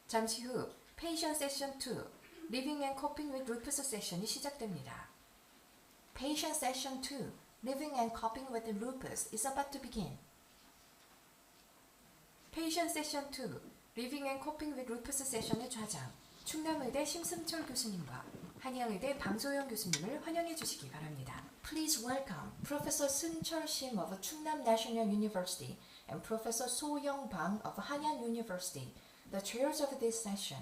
잠시 후 Patient Session 2, Living and Coping with Lupus 세션이 시작됩니다. Patient Session 2, Living and Coping with Lupus is about to begin. Patient Session 2, Living and Coping with Lupus 세션의 좌장, 충남의대 심승철 교수님과 한양의대 방소영 교수님을 환영해 주시기 바랍니다. Please welcome Professor 승철 심 of Chungnam National University and Professor 소영 방 of Hanyang University, the chairs of this session.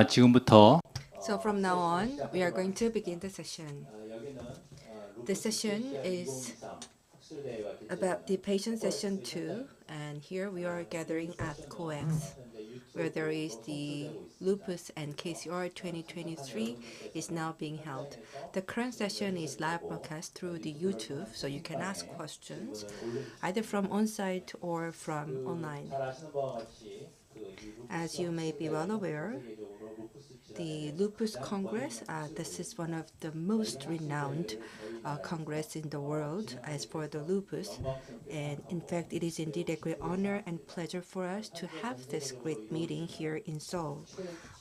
지금부터 So from now on, we are going to begin the session. The session is about the patient session 2, and here we are gathering at COEX, where there is the Lupus and KCR 2023 is now being held. The current session is live broadcast through the YouTube, so you can ask questions either from on-site or from online. As you may be well aware, the Lupus Congress, this is one of the most renowned congress in the world as for the lupus. And in fact, it is indeed a great honor and pleasure for us to have this great meeting here in Seoul.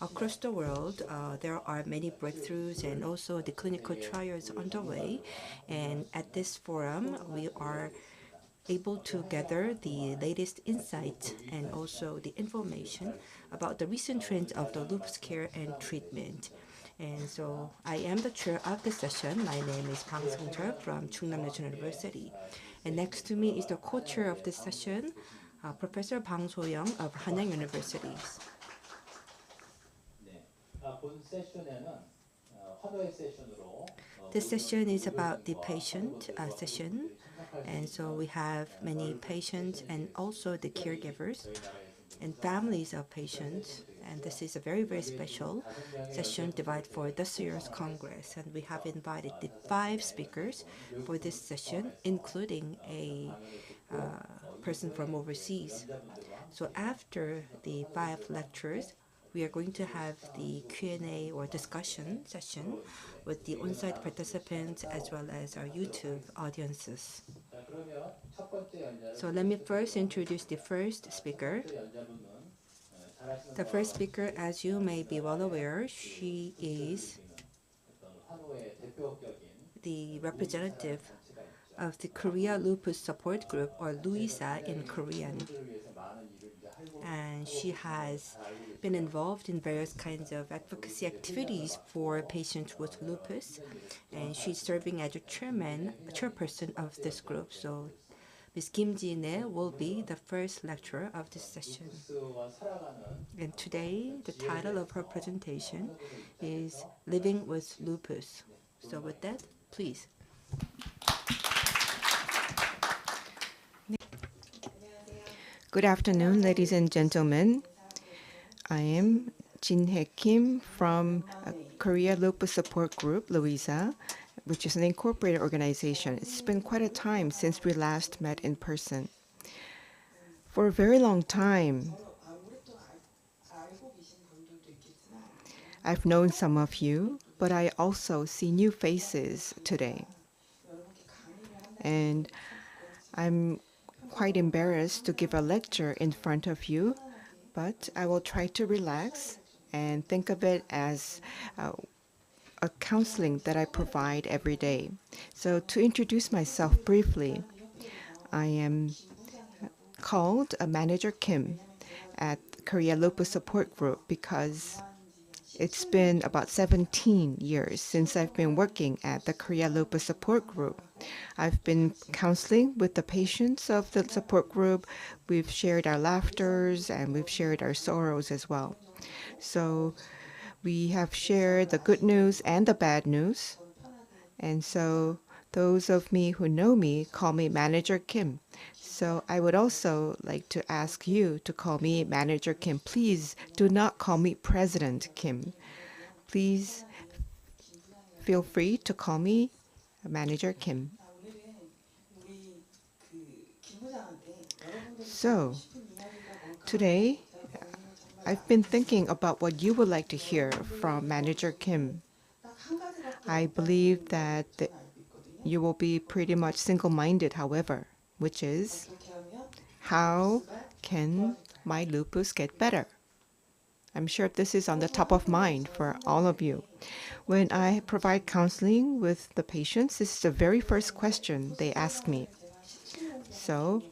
Across the world, there are many breakthroughs and also the clinical trials underway. And at this forum, we are able to gather the latest insights and also the information about the recent trends of the lupus care and treatment. And so I am the chair of the session. My name is Bang Seung-chul from Chungnam National University. And next to me is the co-chair of this session, Professor Bang So-young of Hanyang University. This session is about the patient session, and so we have many patients and also the caregivers and families of patients, and this is a very, very special session divided for this year's Congress, and we have invited the 5 speakers for this session, including a person from overseas. So after the 5 lectures, we are going to have the Q&A or discussion session with the on-site participants as well as our YouTube audiences. So let me first introduce the first speaker. The first speaker, as you may be well aware, she is the representative of the Korea Lupus Support Group, or LUISA in Korean. And she has been involved in various kinds of advocacy activities for patients with lupus, and she's serving as a chairperson of this group. So Ms. Kim Ji-ne will be the first lecturer of this session. And today, the title of her presentation is Living with Lupus. So with that, please. Good afternoon, ladies and gentlemen. I am Jin-hae Kim from Korea Lupus Support Group, LUISA, which is an incorporated organization. It's been quite a time since we last met in person. For a very long time, I've known some of you, but I also see new faces today. And I'm quite embarrassed to give a lecture in front of you, but I will try to relax and think of it as a counseling that I provide every day. So to introduce myself briefly, I am called a Manager Kim at Korea Lupus Support Group because it's been about 17 years since I've been working at the Korea Lupus Support Group. I've been counseling with the patients of the support group. We've shared our laughters and we've shared our sorrows as well. So we have shared the good news and the bad news. And so those of me who know me call me Manager Kim. So I would also like to ask you to call me Manager Kim. Please do not call me President Kim. Please feel free to call me Manager Kim. So today, I've been thinking about what you would like to hear from Manager Kim. I believe that you will be pretty much single-minded, however, which is, how can my lupus get better? I'm sure this is on the top of mind for all of you. When I provide counseling with the patients, this is the very first question they ask me. So,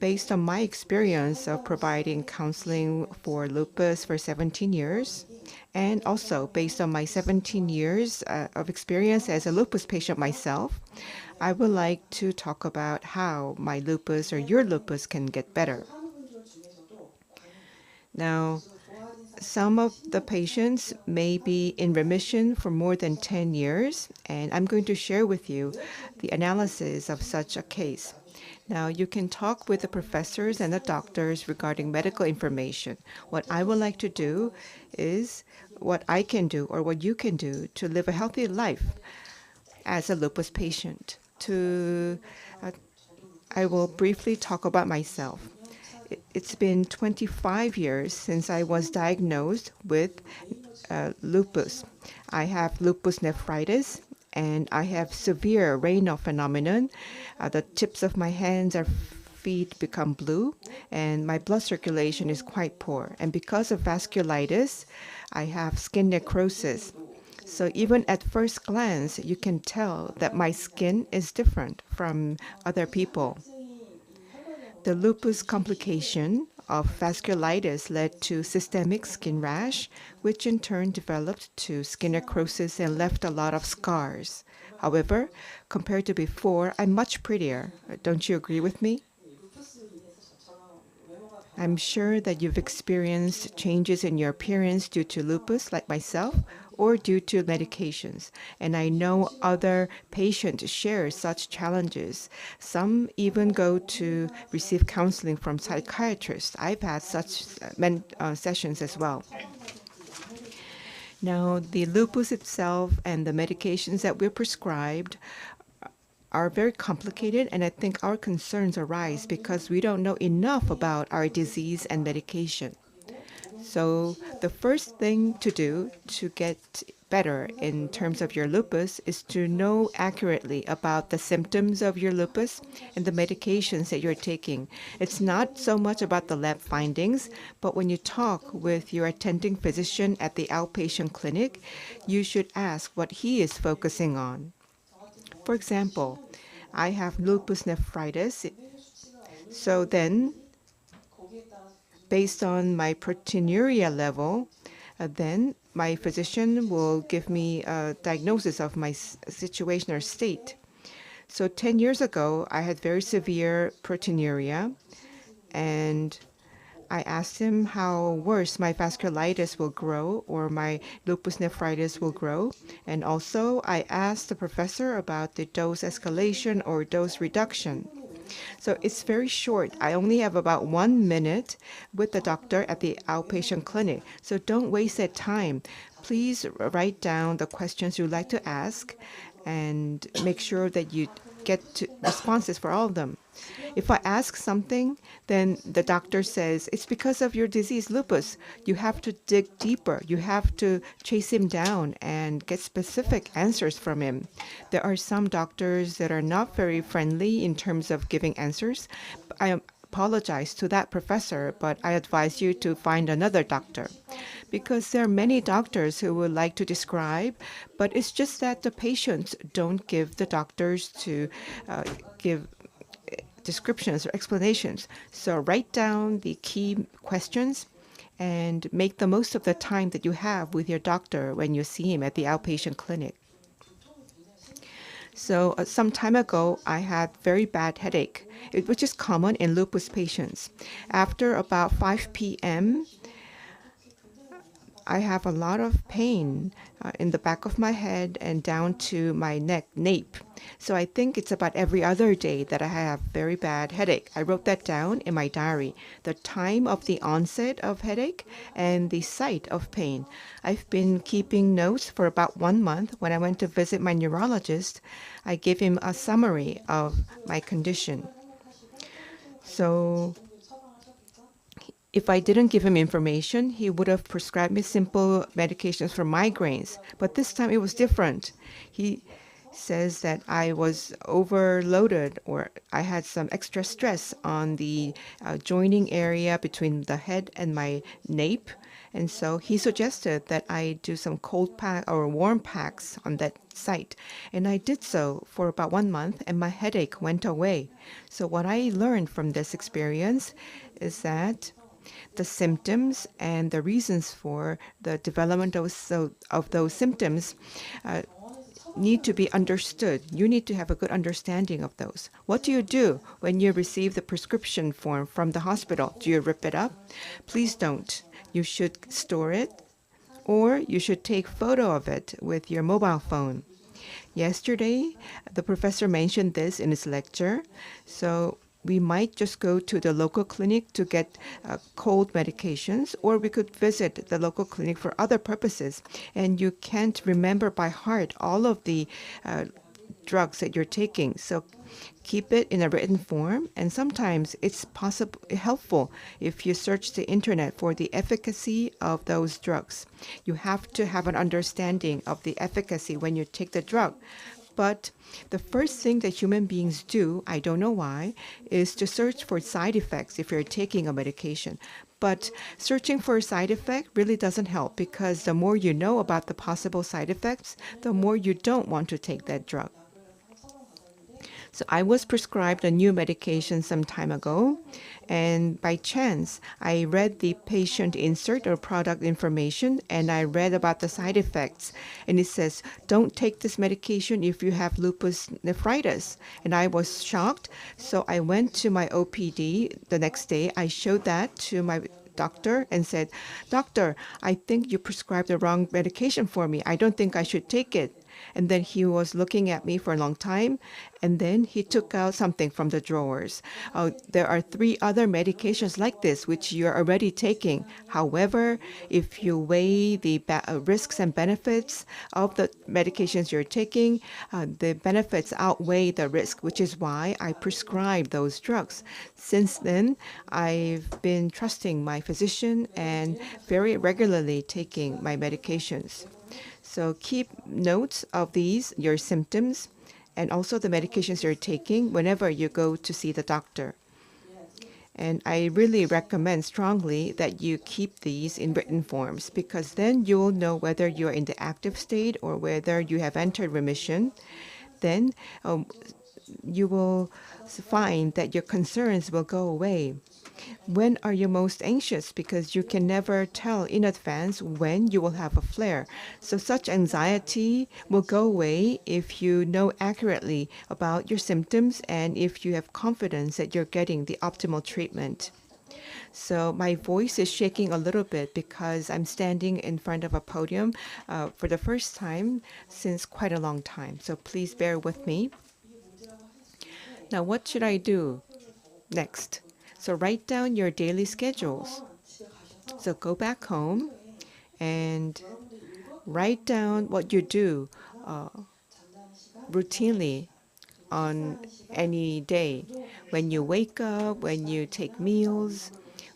based on my experience of providing counseling for lupus for 17 years, and also based on my 17 years of experience as a lupus patient myself, I would like to talk about how my lupus or your lupus can get better. Now, some of the patients may be in remission for more than 10 years, and I'm going to share with you the analysis of such a case. Now, you can talk with the professors and the doctors regarding medical information. What I would like to do is what I can do or what you can do to live a healthy life as a lupus patient. I will briefly talk about myself. It's been 25 years since I was diagnosed with lupus. I have lupus nephritis, and I have severe Raynaud phenomenon. The tips of my hands or feet become blue, and my blood circulation is quite poor. And because of vasculitis, I have skin necrosis. So even at first glance, you can tell that my skin is different from other people. The lupus complication of vasculitis led to systemic skin rash, which in turn developed to skin necrosis and left a lot of scars. However, compared to before, I'm much prettier. Don't you agree with me? I'm sure that you've experienced changes in your appearance due to lupus, like myself, or due to medications. And I know other patients share such challenges. Some even go to receive counseling from psychiatrists. I've had such sessions as well. Now, the lupus itself and the medications that we're prescribed are very complicated, and I think our concerns arise because we don't know enough about our disease and medication. So the first thing to do to get better in terms of your lupus is to know accurately about the symptoms of your lupus and the medications that you're taking. It's not so much about the lab findings, but when you talk with your attending physician at the outpatient clinic, you should ask what he is focusing on. For example, I have lupus nephritis, so then based on my proteinuria level, then my physician will give me a diagnosis of my situation or state. So 10 years ago, I had very severe proteinuria, and I asked him how worse my vasculitis will grow or my lupus nephritis will grow. And also, I asked the professor about the dose escalation or dose reduction. So it's very short. I only have about 1 minute with the doctor at the outpatient clinic. So don't waste that time. Please write down the questions you'd like to ask and make sure that you get to responses for all of them. If I ask something, then the doctor says, it's because of your disease, lupus. You have to dig deeper. You have to chase him down and get specific answers from him. There are some doctors that are not very friendly in terms of giving answers. I apologize to that professor, but I advise you to find another doctor. Because there are many doctors who would like to describe, but it's just that the patients don't give the doctors to give descriptions or explanations. So write down the key questions and make the most of the time that you have with your doctor when you see him at the outpatient clinic. So some time ago, I had very bad headache, which is common in lupus patients. After about 5 p.m., I have a lot of pain in the back of my head and down to my neck, nape. So I think it's about every other day that I have very bad headache. I wrote that down in my diary, the time of the onset of headache and the site of pain. I've been keeping notes for about 1 month. When I went to visit my neurologist, I gave him a summary of my condition. So if I didn't give him information, he would have prescribed me simple medications for migraines. But this time it was different. He says that I was overloaded or I had some extra stress on the joining area between the head and my nape. And so he suggested that I do some cold pack or warm packs on that site. And I did so for about 1 month and my headache went away. So what I learned from this experience is that the symptoms and the reasons for the development of those symptoms need to be understood. You need to have a good understanding of those. What do you do when you receive the prescription form from the hospital? Do you rip it up? Please don't. You should store it, or you should take photo of it with your mobile phone. Yesterday, the professor mentioned this in his lecture. So we might just go to the local clinic to get cold medications, or we could visit the local clinic for other purposes. And you can't remember by heart all of the drugs that you're taking. So keep it in a written form. And sometimes it's helpful if you search the internet for the efficacy of those drugs. You have to have an understanding of the efficacy when you take the drug. But the first thing that human beings do, I don't know why, is to search for side effects if you're taking a medication. But searching for a side effect really doesn't help, because the more you know about the possible side effects, the more you don't want to take that drug. So I was prescribed a new medication some time ago, and by chance, I read the patient insert or product information, and I read about the side effects. And it says, don't take this medication if you have lupus nephritis. And I was shocked, so I went to my OPD the next day. I showed that to my doctor and said, Doctor, I think you prescribed the wrong medication for me. I don't think I should take it. And then he was looking at me for a long time, and then he took out something from the drawers. There are 3 other medications like this which you're already taking. However, if you weigh the risks and benefits of the medications you're taking, the benefits outweigh the risk, which is why I prescribe those drugs. Since then, I've been trusting my physician and very regularly taking my medications. So keep notes of these, your symptoms, and also the medications you're taking whenever you go to see the doctor. And I really recommend strongly that you keep these in written forms, because then you will know whether you're in the active state or whether you have entered remission. Then you will find that your concerns will go away. When are you most anxious? Because you can never tell in advance when you will have a flare. So such anxiety will go away if you know accurately about your symptoms and if you have confidence that you're getting the optimal treatment. So my voice is shaking a little bit because I'm standing in front of a podium for the first time since quite a long time. So please bear with me. Now, what should I do next? So write down your daily schedules. So go back home and write down what you do routinely on any day. When you wake up, when you take meals,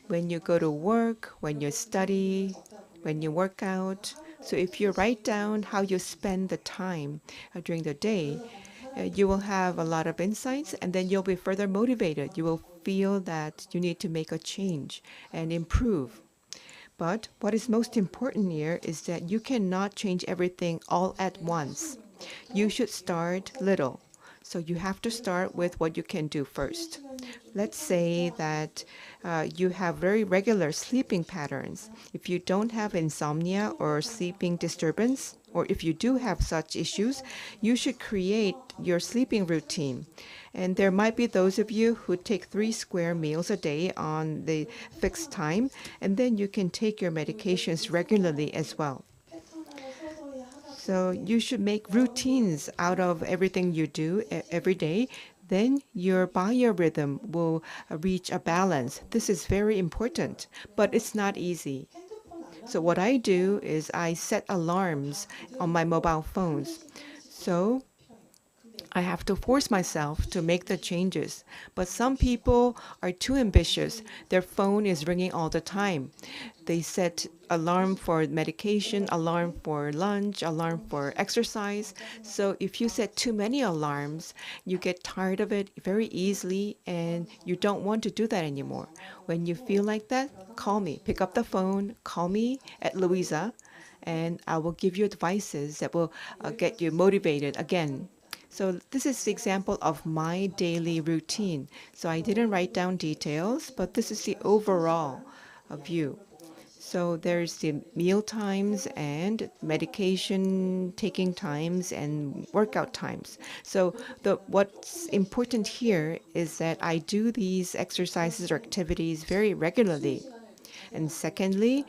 when you go to work, when you study, when you work out. So if you write down how you spend the time during the day, you will have a lot of insights, and then you'll be further motivated. You will feel that you need to make a change and improve. But what is most important here is that you cannot change everything all at once. You should start little. So you have to start with what you can do first. Let's say that you have very regular sleeping patterns. If you don't have insomnia or sleeping disturbance, or if you do have such issues, you should create your sleeping routine. And there might be those of you who take 3 square meals a day on the fixed time, and then you can take your medications regularly as well. So you should make routines out of everything you do every day. Then your biorhythm will reach a balance. This is very important, but it's not easy. So what I do is I set alarms on my mobile phones. So I have to force myself to make the changes. But some people are too ambitious. Their phone is ringing all the time. They set alarm for medication, alarm for lunch, alarm for exercise. So if you set too many alarms, you get tired of it very easily and you don't want to do that anymore. When you feel like that, call me. Pick up the phone, call me at Louisa, and I will give you advices that will get you motivated again. So this is the example of my daily routine. So I didn't write down details, but this is the overall view. So there's the meal times and medication taking times and workout times. So what's important here is that I do these exercises or activities very regularly. And secondly,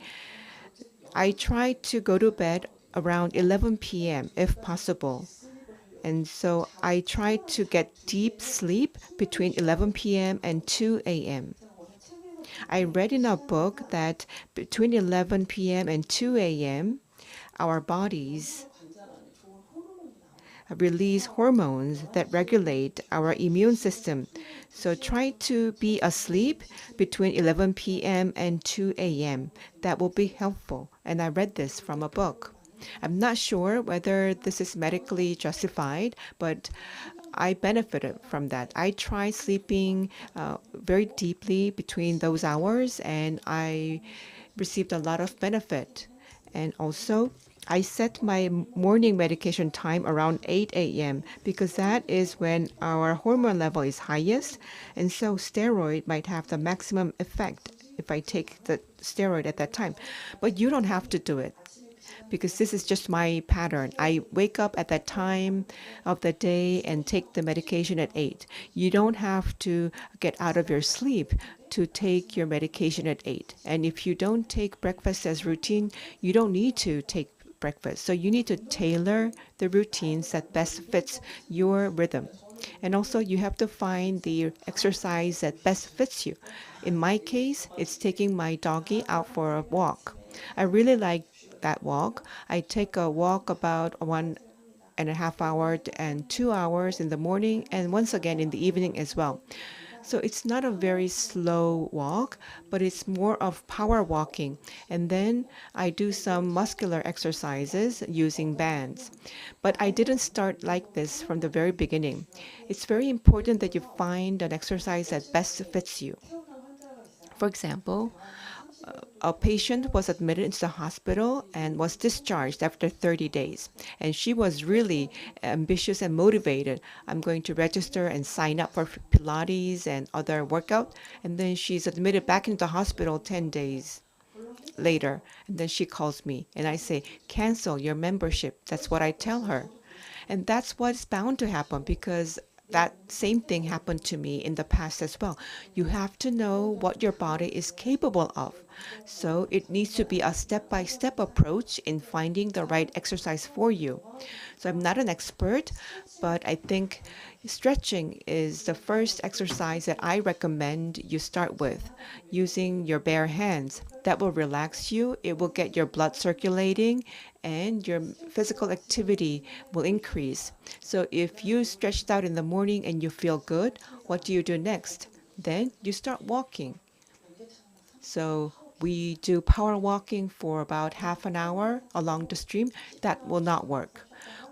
I try to go to bed around 11 p.m. if possible. And so I try to get deep sleep between 11 p.m. and 2 a.m. I read in a book that between 11 p.m. and 2 a.m., our bodies release hormones that regulate our immune system. So try to be asleep between 11 p.m. and 2 a.m. That will be helpful. And I read this from a book. I'm not sure whether this is medically justified, but I benefited from that. I try sleeping very deeply between those hours, and I received a lot of benefit. And also, I set my morning medication time around 8 a.m. because that is when our hormone level is highest, and so steroid might have the maximum effect if I take the steroid at that time. But you don't have to do it, because this is just my pattern. I wake up at that time of the day and take the medication at 8. You don't have to get out of your sleep to take your medication at 8. And if you don't take breakfast as routine, you don't need to take breakfast. So you need to tailor the routines that best fits your rhythm. And also you have to find the exercise that best fits you. In my case, it's taking my doggy out for a walk. I really like that walk. I take a walk about 1.5 hours and 2 hours in the morning, and once again in the evening as well. So it's not a very slow walk, but it's more of power walking. And then I do some muscular exercises using bands. But I didn't start like this from the very beginning. It's very important that you find an exercise that best fits you. For example, a patient was admitted into the hospital and was discharged after 30 days. And she was really ambitious and motivated. I'm going to register and sign up for Pilates and other workout. And then she's admitted back into the hospital 10 days later. And then she calls me and I say, cancel your membership. That's what I tell her. And that's what's bound to happen, because that same thing happened to me in the past as well. You have to know what your body is capable of. So it needs to be a step-by-step approach in finding the right exercise for you. So I'm not an expert, but I think stretching is the first exercise that I recommend you start with, using your bare hands. That will relax you, it will get your blood circulating, and your physical activity will increase. So if you stretched out in the morning and you feel good, what do you do next? Then you start walking. So we do power walking for about half an hour along the stream. That will not work.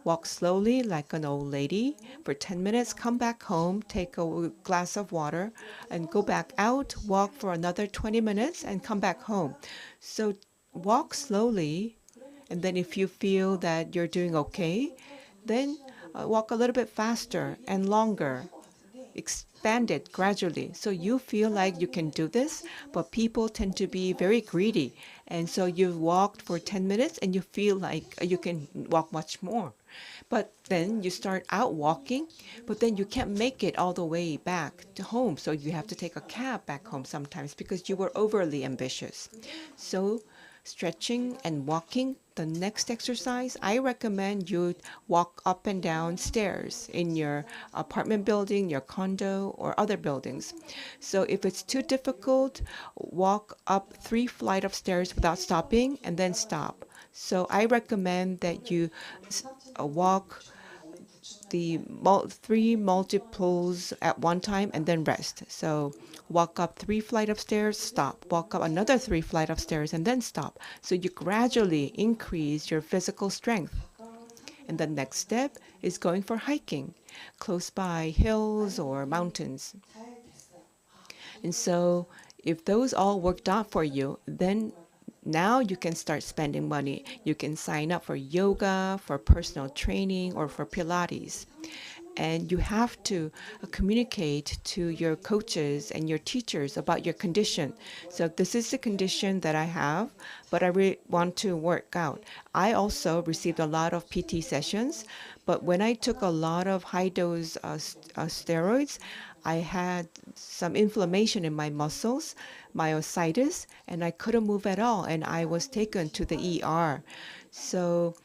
Walk slowly like an old lady for 10 minutes, come back home, take a glass of water, and go back out, walk for another 20 minutes, and come back home. So walk slowly, and then if you feel that you're doing okay, then walk a little bit faster and longer. Expand it gradually so you feel like you can do this, but people tend to be very greedy. And so you've walked for 10 minutes and you feel like you can walk much more. But then you start out walking, but then you can't make it all the way back to home. So you have to take a cab back home sometimes because you were overly ambitious. So stretching and walking, the next exercise, I recommend you walk up and down stairs in your apartment building, your condo, or other buildings. So if it's too difficult, walk up 3 flights of stairs without stopping and then stop. So I recommend that you walk the 3 multiples at one time and then rest. So walk up 3 flights of stairs, stop. Walk up another 3 flights of stairs and then stop. So you gradually increase your physical strength. And the next step is going for hiking close by hills or mountains. And so if those all worked out for you, then now you can start spending money. You can sign up for yoga, for personal training, or for Pilates. And you have to communicate to your coaches and your teachers about your condition. So this is the condition that I have, but I really want to work out. I also received a lot of PT sessions, but when I took a lot of high-dose steroids, I had some inflammation in my muscles, myositis, and I couldn't move at all, and I was taken to the ER. So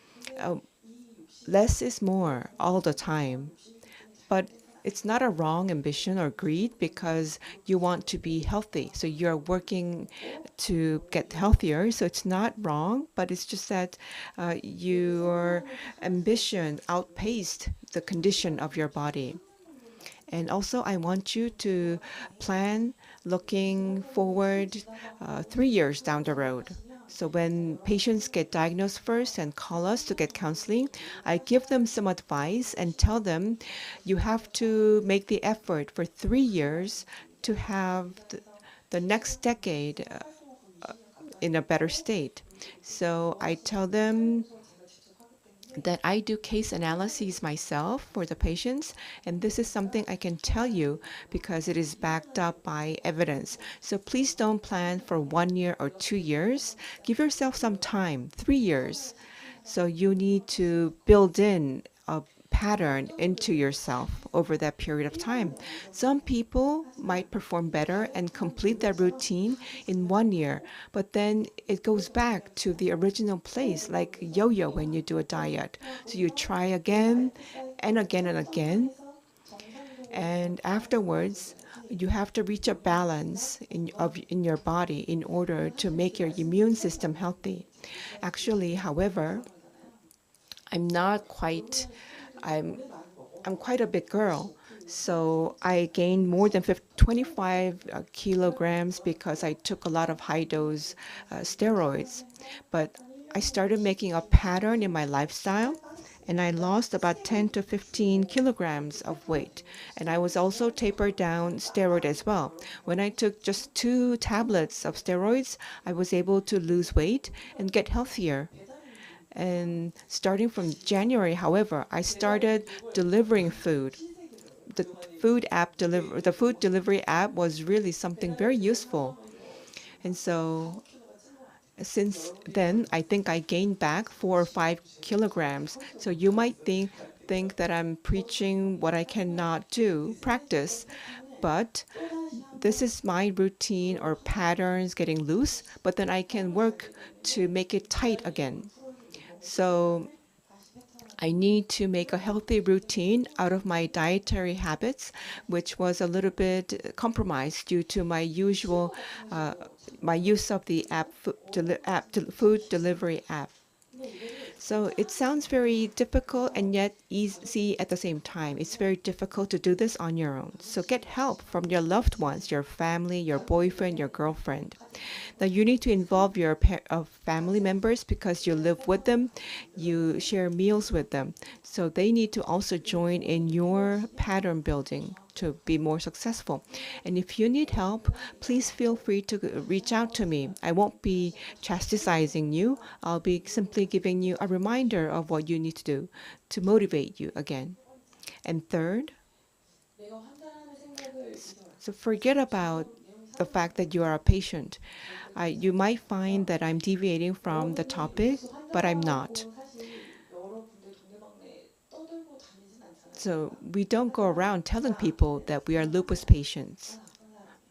less is more all the time. But it's not a wrong ambition or greed because you want to be healthy. So you're working to get healthier. So it's not wrong, but it's just that your ambition outpaced the condition of your body. And also, I want you to plan looking forward 3 years down the road. So when patients get diagnosed first and call us to get counseling, I give them some advice and tell them you have to make the effort for 3 years to have the next decade in a better state. So I tell them that I do case analyses myself for the patients, and this is something I can tell you because it is backed up by evidence. So please don't plan for 1 year or 2 years. Give yourself some time, 3 years. So you need to build in a pattern into yourself over that period of time. Some people might perform better and complete their routine in 1 year, but then it goes back to the original place, like yo-yo when you do a diet. So you try again and again and again, and afterwards you have to reach a balance in your body in order to make your immune system healthy. Actually, however, I'm quite a big girl, so I gained more than 25 kilograms because I took a lot of high-dose steroids. But I started making a pattern in my lifestyle, and I lost about 10 to 15 kilograms of weight. And I was also tapered down steroid as well. When I took just 2 tablets of steroids, I was able to lose weight and get healthier. And starting from January, however, I started delivering food. The food delivery app was really something very useful. And so since then, I think I gained back 4 or 5 kilograms. So you might think that I'm preaching what I cannot do, practice, but this is my routine or patterns getting loose, but then I can work to make it tight again. So I need to make a healthy routine out of my dietary habits, which was a little bit compromised due to my usual, my use of the food delivery app. So it sounds very difficult and yet easy at the same time. It's very difficult to do this on your own. So get help from your loved ones, your family, your boyfriend, your girlfriend. Now you need to involve your family members because you live with them, you share meals with them. So they need to also join in your pattern building to be more successful. And if you need help, please feel free to reach out to me. I won't be chastising you. I'll be simply giving you a reminder of what you need to do to motivate you again. And third, so forget about the fact that you are a patient. You might find that I'm deviating from the topic, but I'm not. So we don't go around telling people that we are lupus patients.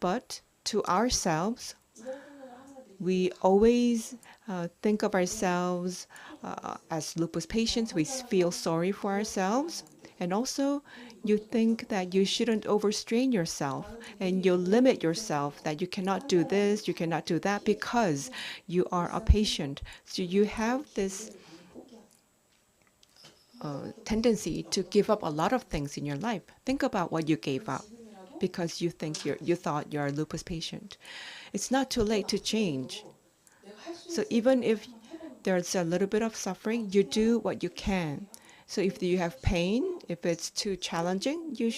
But to ourselves, we always think of ourselves as lupus patients. We feel sorry for ourselves. And also, you think that you shouldn't overstrain yourself and you limit yourself, that you cannot do this, you cannot do that because you are a patient. So you have this tendency to give up a lot of things in your life. Think about what you gave up because you thought you're a lupus patient. It's not too late to change. So even if there's a little bit of suffering, you do what you can. So if you have pain, if it's too challenging, you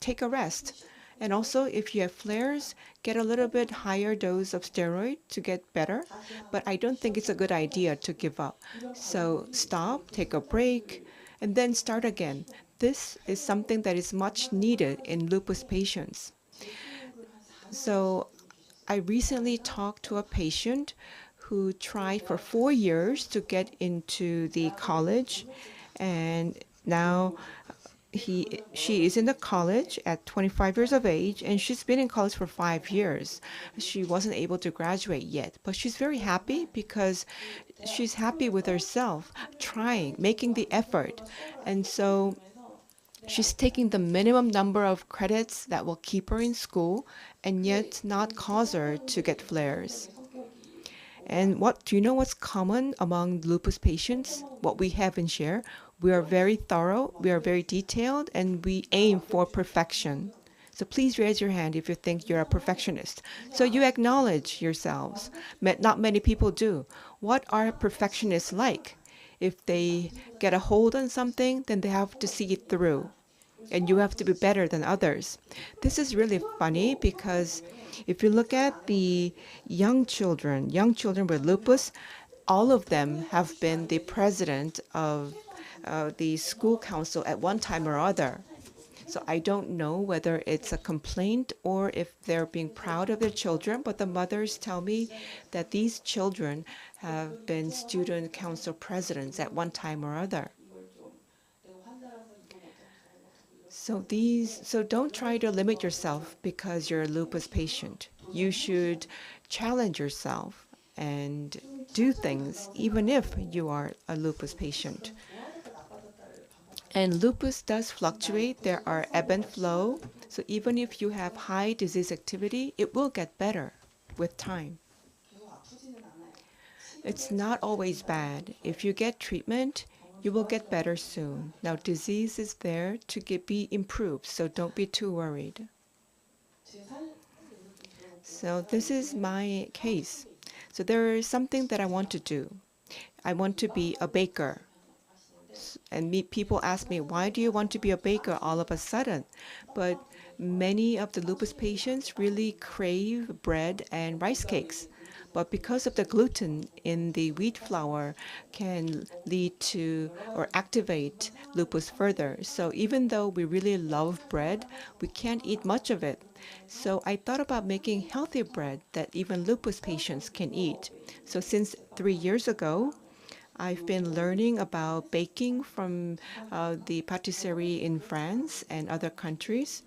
take a rest. And also, if you have flares, get a little bit higher dose of steroid to get better. But I don't think it's a good idea to give up. So stop, take a break, and then start again. This is something that is much needed in lupus patients. So I recently talked to a patient who tried for 4 years to get into the college, and now she is in the college at 25 years of age, and she's been in college for 5 years. She wasn't able to graduate yet, but she's very happy because she's happy with herself, trying, making the effort. And so she's taking the minimum number of credits that will keep her in school and yet not cause her to get flares. And do you know what's common among lupus patients? What we have in share? We are very thorough, we are very detailed, and we aim for perfection. So please raise your hand if you think you're a perfectionist. So you acknowledge yourselves. Not many people do. What are perfectionists like? If they get a hold on something, then they have to see it through. And you have to be better than others. This is really funny because if you look at the young children with lupus, all of them have been the president of the school council at one time or other. So I don't know whether it's a complaint or if they're being proud of their children, but the mothers tell me that these children have been student council presidents at one time or other. So don't try to limit yourself because you're a lupus patient. You should challenge yourself and do things even if you are a lupus patient. And lupus does fluctuate. There are ebb and flow. So even if you have high disease activity, it will get better with time. It's not always bad. If you get treatment, you will get better soon. Now, disease is there to be improved, so don't be too worried. So this is my case. So there is something that I want to do. I want to be a baker. And people ask me, why do you want to be a baker all of a sudden? But many of the lupus patients really crave bread and rice cakes. But because of the gluten in the wheat flour can lead to or activate lupus further. So even though we really love bread, we can't eat much of it. So I thought about making healthy bread that even lupus patients can eat. So since 3 years ago, I've been learning about baking from the patisserie in France and other countries.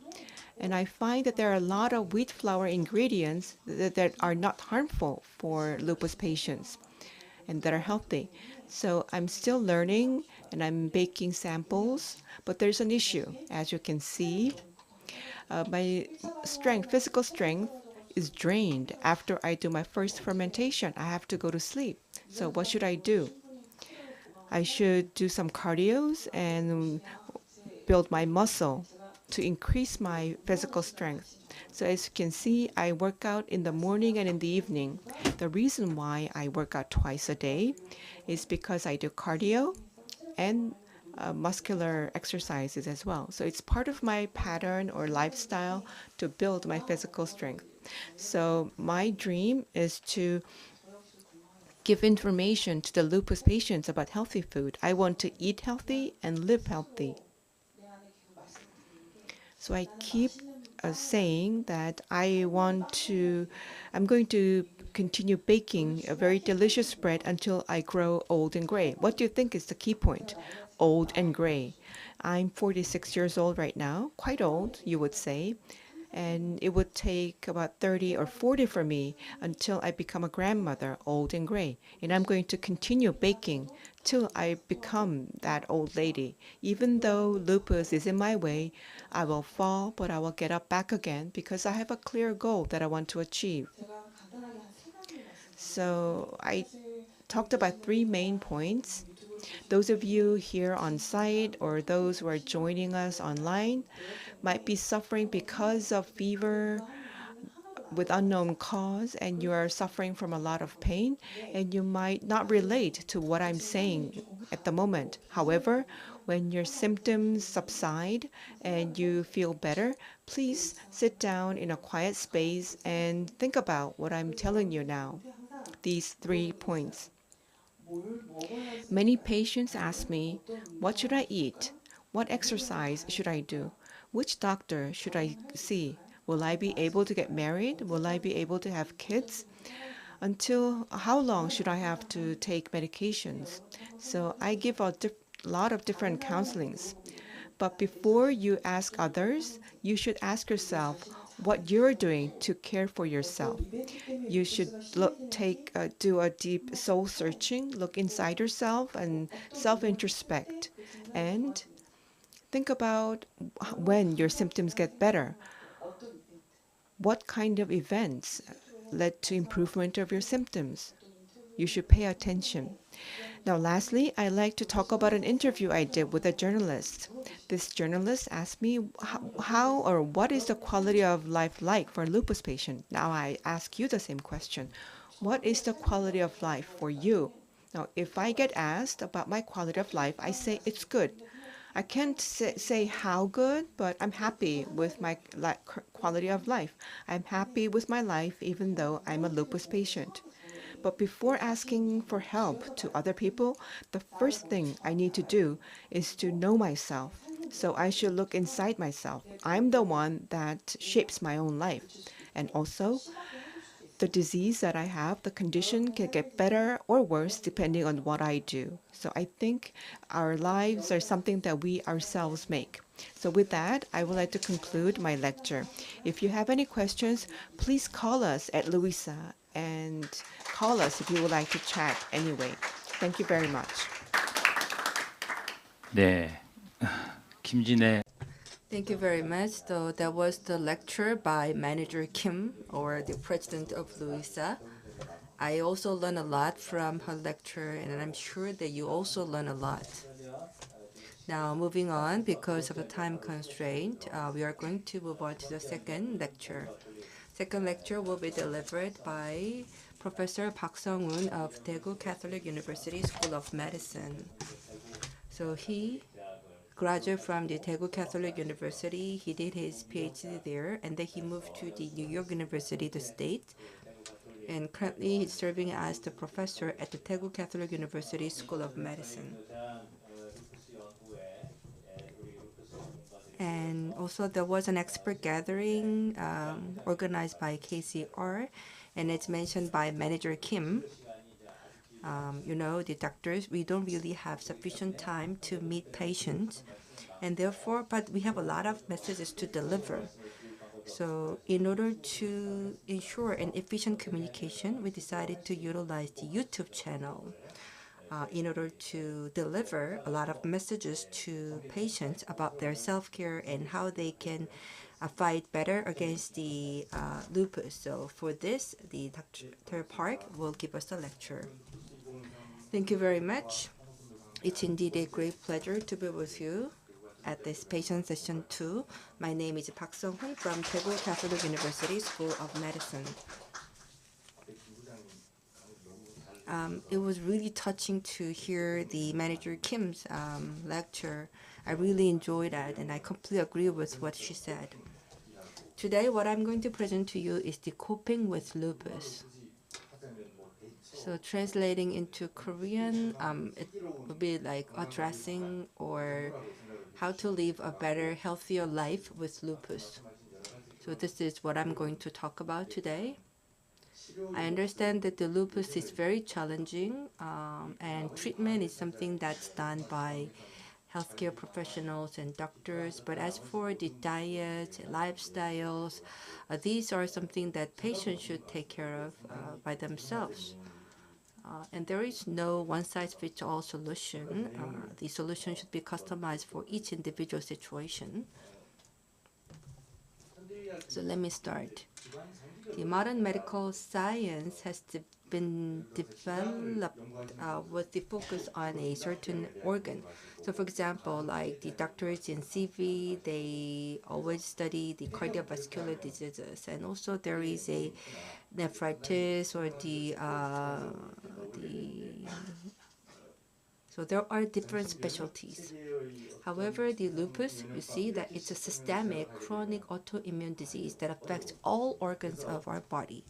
And I find that there are a lot of wheat flour ingredients that are not harmful for lupus patients and that are healthy. So I'm still learning and I'm baking samples, but there's an issue. As you can see, my physical strength is drained after I do my first fermentation. I have to go to sleep. So what should I do? I should do some cardios and build my muscle to increase my physical strength. So as you can see, I work out in the morning and in the evening. The reason why I work out twice a day is because I do cardio and muscular exercises as well. So it's part of my pattern or lifestyle to build my physical strength. So my dream is to give information to the lupus patients about healthy food. I want to eat healthy and live healthy. So I keep saying that I'm going to continue baking a very delicious bread until I grow old and gray. What do you think is the key point? Old and gray. I'm 46 years old right now, quite old, you would say. And it would take about 30 or 40 for me until I become a grandmother, old and gray. And I'm going to continue baking till I become that old lady. Even though lupus is in my way, I will fall, but I will get up back again because I have a clear goal that I want to achieve. So I talked about 3 main points. Those of you here on site or those who are joining us online might be suffering because of fever with unknown cause, and you are suffering from a lot of pain, and you might not relate to what I'm saying at the moment. However, when your symptoms subside and you feel better, please sit down in a quiet space and think about what I'm telling you now. These 3 points. Many patients ask me, what should I eat? What exercise should I do? Which doctor should I see? Will I be able to get married? Will I be able to have kids? Until how long should I have to take medications? So I give a lot of different counselings. But before you ask others, you should ask yourself what you're doing to care for yourself. You should do a deep soul searching, look inside yourself and self-introspect, and think about when your symptoms get better. What kind of events led to improvement of your symptoms? You should pay attention. Now, lastly, I'd like to talk about an interview I did with a journalist. This journalist asked me how or what is the quality of life like for a lupus patient. Now, I ask you the same question. What is the quality of life for you? Now, if I get asked about my quality of life, I say it's good. I can't say how good, but I'm happy with my quality of life. I'm happy with my life even though I'm a lupus patient. But before asking for help to other people, the first thing I need to do is to know myself. So I should look inside myself. I'm the one that shapes my own life. And also, the disease that I have, the condition can get better or worse depending on what I do. So I think our lives are something that we ourselves make. So with that, I would like to conclude my lecture. If you have any questions, please call us at Louisa and call us if you would like to chat anyway. Thank you very much. 네, 김진애 Thank you very much. So that was the lecture by Manager Kim, or the president of Louisa. I also learned a lot from her lecture, and I'm sure that you also learn a lot. Now, moving on, because of the time constraint, we are going to move on to the second lecture. Second lecture will be delivered by Professor Park Sung-woon of Daegu Catholic University School of Medicine. So he graduated from the Daegu Catholic University. He did his PhD there, and then he moved to the New York University, the state. And currently, he's serving as the professor at the Daegu Catholic University School of Medicine. And also, there was an expert gathering organized by KCR, and it's mentioned by Manager Kim. The doctors, we don't really have sufficient time to meet patients, and therefore, but we have a lot of messages to deliver. So in order to ensure an efficient communication, we decided to utilize the YouTube channel in order to deliver a lot of messages to patients about their self-care and how they can fight better against the lupus. So for this, the Dr. Park will give us a lecture. Thank you very much. It's indeed a great pleasure to be with you at this patient session 2. My name is Park Sung-hoon from Daegu Catholic University School of Medicine. It was really touching to hear the manager Kim's lecture. I really enjoyed that, and I completely agree with what she said. Today, what I'm going to present to you is the coping with lupus. So translating into Korean, it would be like addressing or how to live a better, healthier life with lupus. So this is what I'm going to talk about today. I understand that the lupus is very challenging, and treatment is something that's done by healthcare professionals and doctors. But as for the diet, lifestyles, these are something that patients should take care of by themselves. And there is no one-size-fits-all solution. The solution should be customized for each individual situation. So let me start. The modern medical science has been developed with the focus on a certain organ. So for example, like the doctors in CV, they always study the cardiovascular diseases. And also there is a nephritis or so there are different specialties. However, the lupus, you see that it's a systemic chronic autoimmune disease that affects all organs of our body.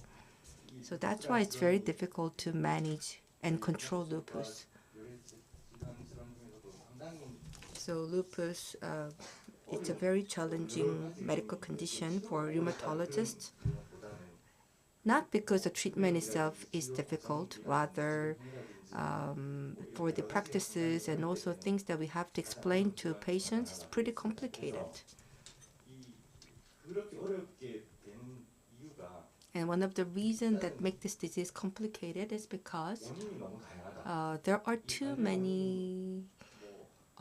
So that's why it's very difficult to manage and control lupus. So lupus, it's a very challenging medical condition for rheumatologists. Not because the treatment itself is difficult, rather for the practices and also things that we have to explain to patients, it's pretty complicated. And one of the reasons that make this disease complicated is because there are too many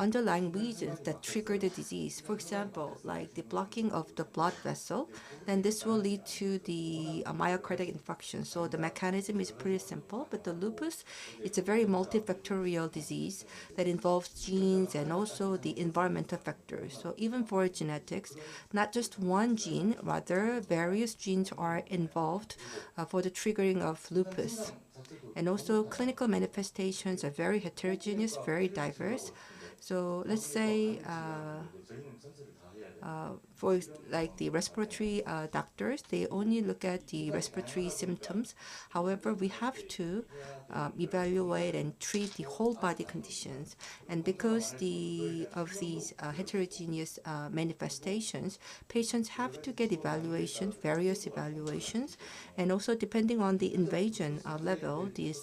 underlying reasons that trigger the disease. For example, like the blocking of the blood vessel, then this will lead to the myocardial infarction. So the mechanism is pretty simple, but the lupus, it's a very multifactorial disease that involves genes and also the environmental factors. So even for genetics, not just one gene, rather various genes are involved for the triggering of lupus. And also clinical manifestations are very heterogeneous, very diverse. So let's say for like the respiratory doctors, they only look at the respiratory symptoms. However, we have to evaluate and treat the whole body conditions. And because of these heterogeneous manifestations, patients have to get evaluations, various evaluations, and also depending on the invasion level, the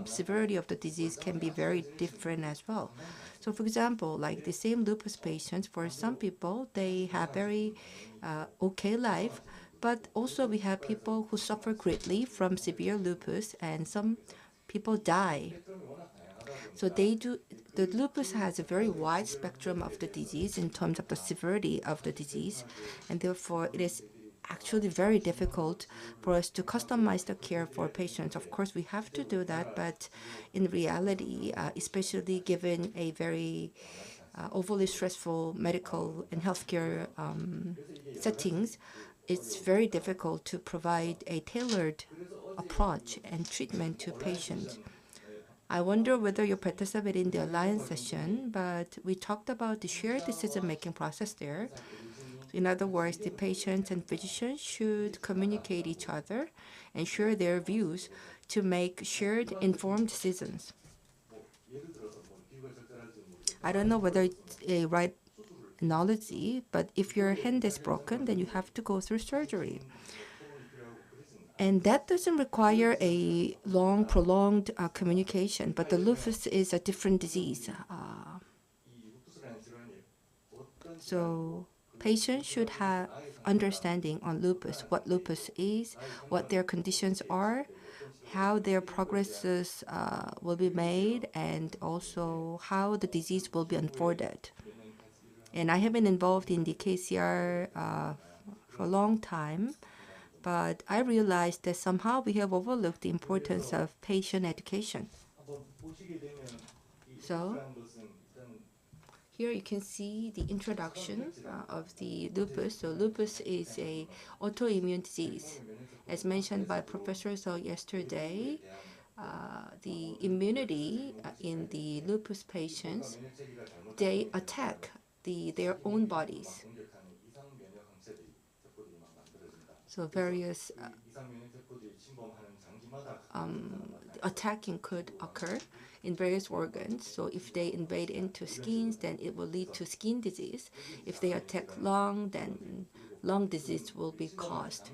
severity of the disease can be very different as well. So for example, like the same lupus patients, for some people, they have very okay life, but also we have people who suffer greatly from severe lupus and some people die. So the lupus has a very wide spectrum of the disease in terms of the severity of the disease, and therefore it is actually very difficult for us to customize the care for patients. Of course, we have to do that, but in reality, especially given a very overly stressful medical and healthcare settings, it's very difficult to provide a tailored approach and treatment to patients. I wonder whether you participated in the Alliance session, but we talked about the shared decision-making process there. In other words, the patients and physicians should communicate each other and share their views to make shared informed decisions. I don't know whether it's a right analogy, but if your hand is broken, then you have to go through surgery. And that doesn't require a long, prolonged communication, but the lupus is a different disease. So patients should have understanding on lupus, what lupus is, what their conditions are, how their progresses will be made, and also how the disease will be unfolded. And I have been involved in the KCR for a long time, but I realized that somehow we have overlooked the importance of patient education. So here you can see the introduction of the lupus. So lupus is a autoimmune disease. As mentioned by Professor So yesterday, the immunity in the lupus patients, they attack their own bodies. So various attacking could occur in various organs. So if they invade into skins, then it will lead to skin disease. If they attack lung, then lung disease will be caused.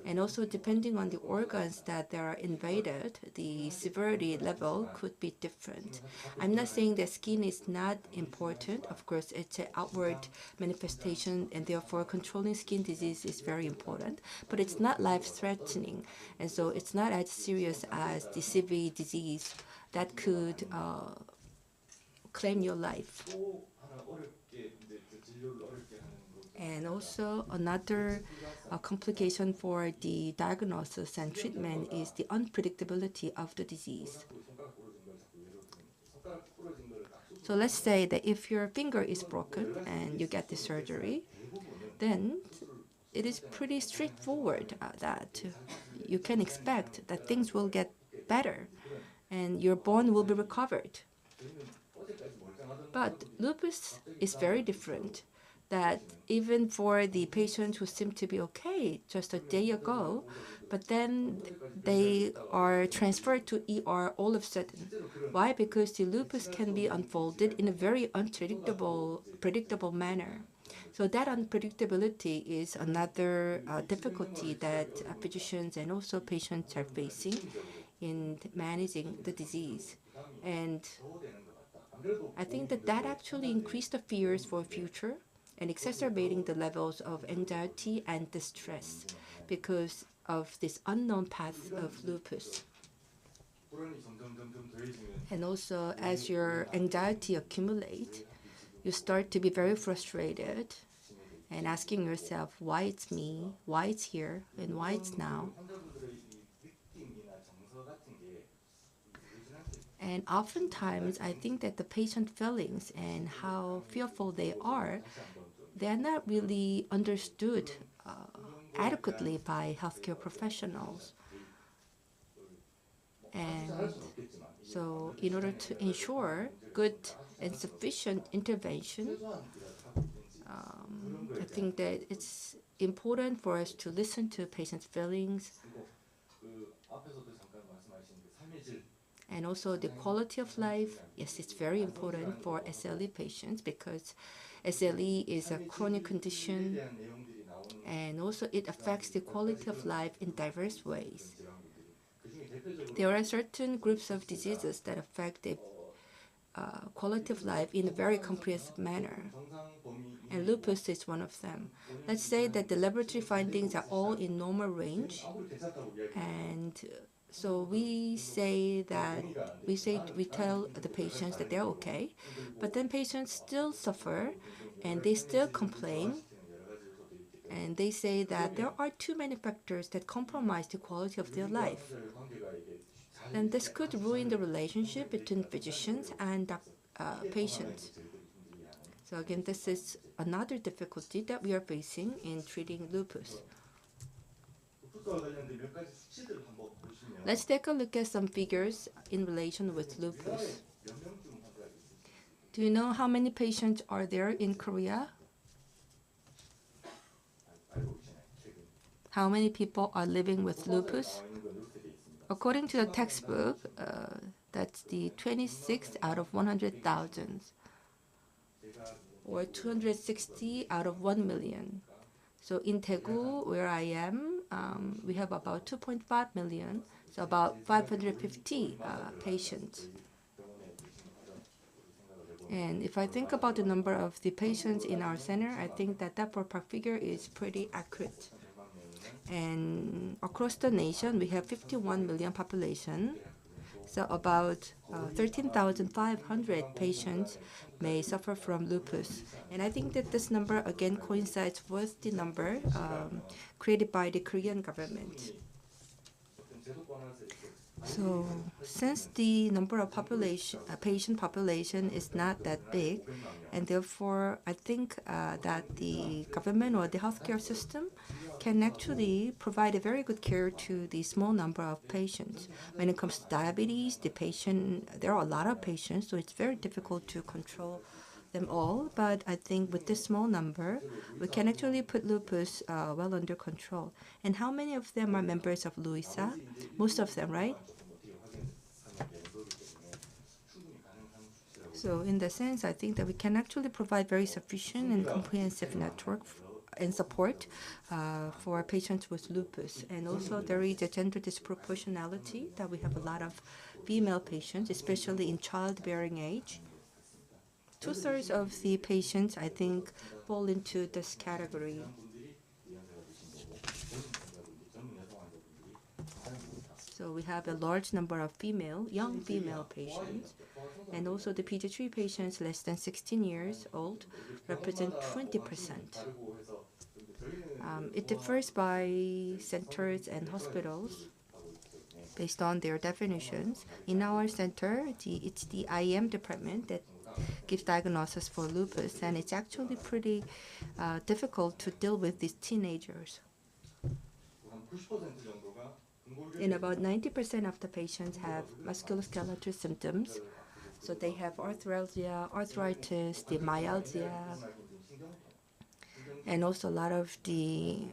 And also depending on the organs that they are invaded, the severity level could be different. I'm not saying that skin is not important. Of course, it's an outward manifestation, and therefore controlling skin disease is very important, but it's not life-threatening. And so it's not as serious as the severe disease that could claim your life. And also another complication for the diagnosis and treatment is the unpredictability of the disease. So let's say that if your finger is broken and you get the surgery, then it is pretty straightforward that you can expect that things will get better and your bone will be recovered. But lupus is very different, that even for the patients who seem to be okay just a day ago, but then they are transferred to ER all of a sudden. Why? Because the lupus can be unfolded in a very predictable manner. So that unpredictability is another difficulty that physicians and also patients are facing in managing the disease. And I think that actually increased the fears for future and exacerbating the levels of anxiety and distress because of this unknown path of lupus. And also, as your anxiety accumulates, you start to be very frustrated and asking yourself why it's me, why it's here, and why it's now. And oftentimes, I think that the patient feelings and how fearful they are not really understood adequately by healthcare professionals. And so in order to ensure good and sufficient intervention, I think that it's important for us to listen to patients' feelings and also the quality of life. Yes, it's very important for SLE patients because SLE is a chronic condition and also it affects the quality of life in diverse ways. There are certain groups of diseases that affect the quality of life in a very comprehensive manner, and lupus is one of them. Let's say that the laboratory findings are all in normal range, and so we tell the patients that they're okay, but then patients still suffer and they still complain, and they say that there are too many factors that compromise the quality of their life. And this could ruin the relationship between physicians and patients. So again, this is another difficulty that we are facing in treating lupus. Let's take a look at some figures in relation with lupus. Do you know how many patients are there in Korea? How many people are living with lupus? According to the textbook, that's the 26th out of 100,000, or 260 out of 1 million. So in Daegu, where I am, we have about 2.5 million, so about 550 patients. And if I think about the number of the patients in our center, I think that that ballpark figure is pretty accurate. And across the nation, we have 51 million population. So about 13,500 patients may suffer from lupus. And I think that this number again coincides with the number created by the Korean government. So since the number of patient population is not that big, and therefore I think that the government or the healthcare system can actually provide a very good care to the small number of patients. When it comes to diabetes, there are a lot of patients, so it's very difficult to control them all. But I think with this small number, we can actually put lupus well under control. And how many of them are members of Luisa? Most of them, right? So in that sense, I think that we can actually provide very sufficient and comprehensive network and support for patients with lupus. And also there is a gender disproportionality that we have a lot of female patients, especially in childbearing age. 2/3 of the patients, I think, fall into this category. So we have a large number of young female patients, and also the pediatric patients less than 16 years old represent 20%. It differs by centers and hospitals based on their definitions. In our center, it's the IM department that gives diagnosis for lupus, and it's actually pretty difficult to deal with these teenagers. And about 90% of the patients have musculoskeletal symptoms. So they have arthralgia, arthritis, the myalgia, and also a lot of the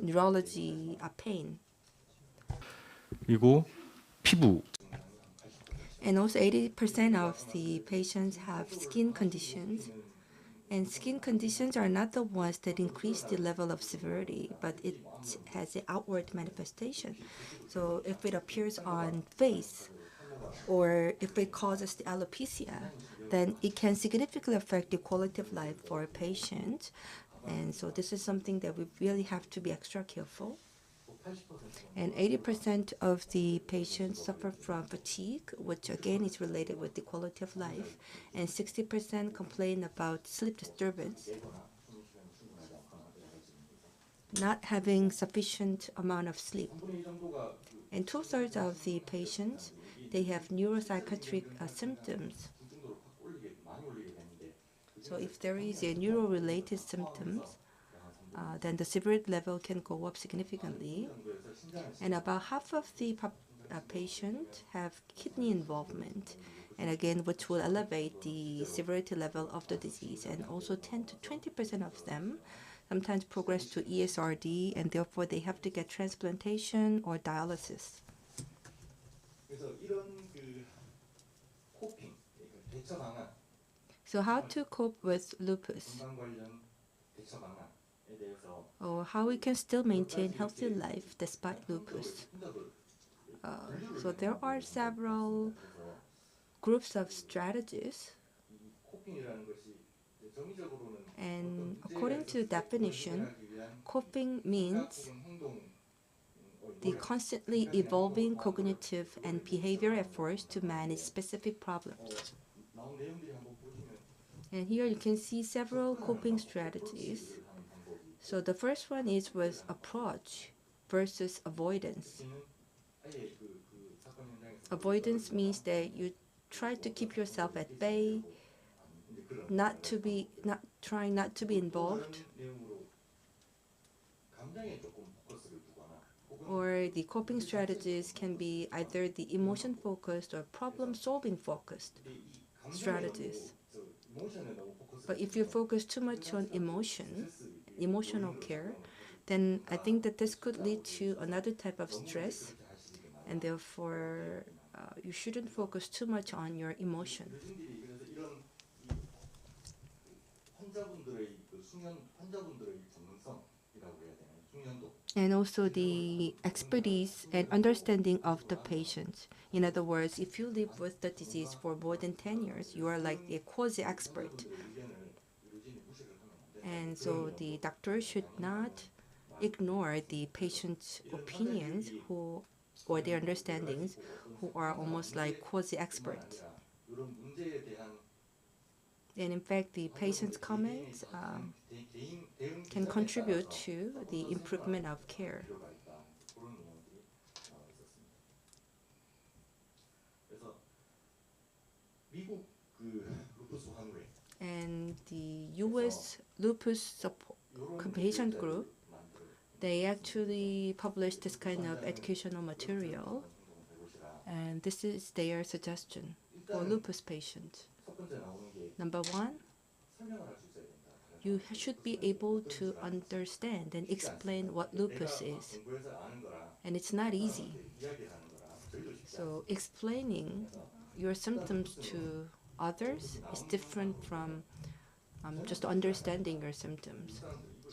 neurology pain. 그리고 피부. And also 80% of the patients have skin conditions. And skin conditions are not the ones that increase the level of severity, but it has an outward manifestation. So if it appears on face, or if it causes the alopecia, then it can significantly affect the quality of life for a patient. And so this is something that we really have to be extra careful. And 80% of the patients suffer from fatigue, which again is related with the quality of life. And 60% complain about sleep disturbance, not having sufficient amount of sleep. And 2/3 of the patients, they have neuropsychiatric symptoms. So if there is a neuro-related symptoms, then the severity level can go up significantly. And about half of the patients have kidney involvement, and again, which will elevate the severity level of the disease. And also 10 to 20% of them sometimes progress to ESRD, and therefore they have to get transplantation or dialysis. So how to cope with lupus? Or how we can still maintain healthy life despite lupus. So there are several groups of strategies. And according to the definition, coping means the constantly evolving cognitive and behavioral efforts to manage specific problems. And here you can see several coping strategies. So the first one is with approach versus avoidance. Avoidance means that you try to keep yourself at bay, trying not to be involved. Or the coping strategies can be either the emotion focused or problem solving focused strategies. But if you focus too much on emotional care, then I think that this could lead to another type of stress, and therefore you shouldn't focus too much on your emotion. and also the expertise and understanding of the patient. In other words, if you live with the disease for more than 10 years, you are like a quasi-expert. And so the doctor should not ignore the patient's opinions who or their understandings who are almost like quasi-experts. And in fact, the patient's comments can contribute to the improvement of care. And the U.S. Lupus support patient group, they actually published this kind of educational material, and this is their suggestion for lupus patients. Number one, you should be able to understand and explain what lupus is. And it's not easy. So explaining your symptoms to others is different from just understanding your symptoms.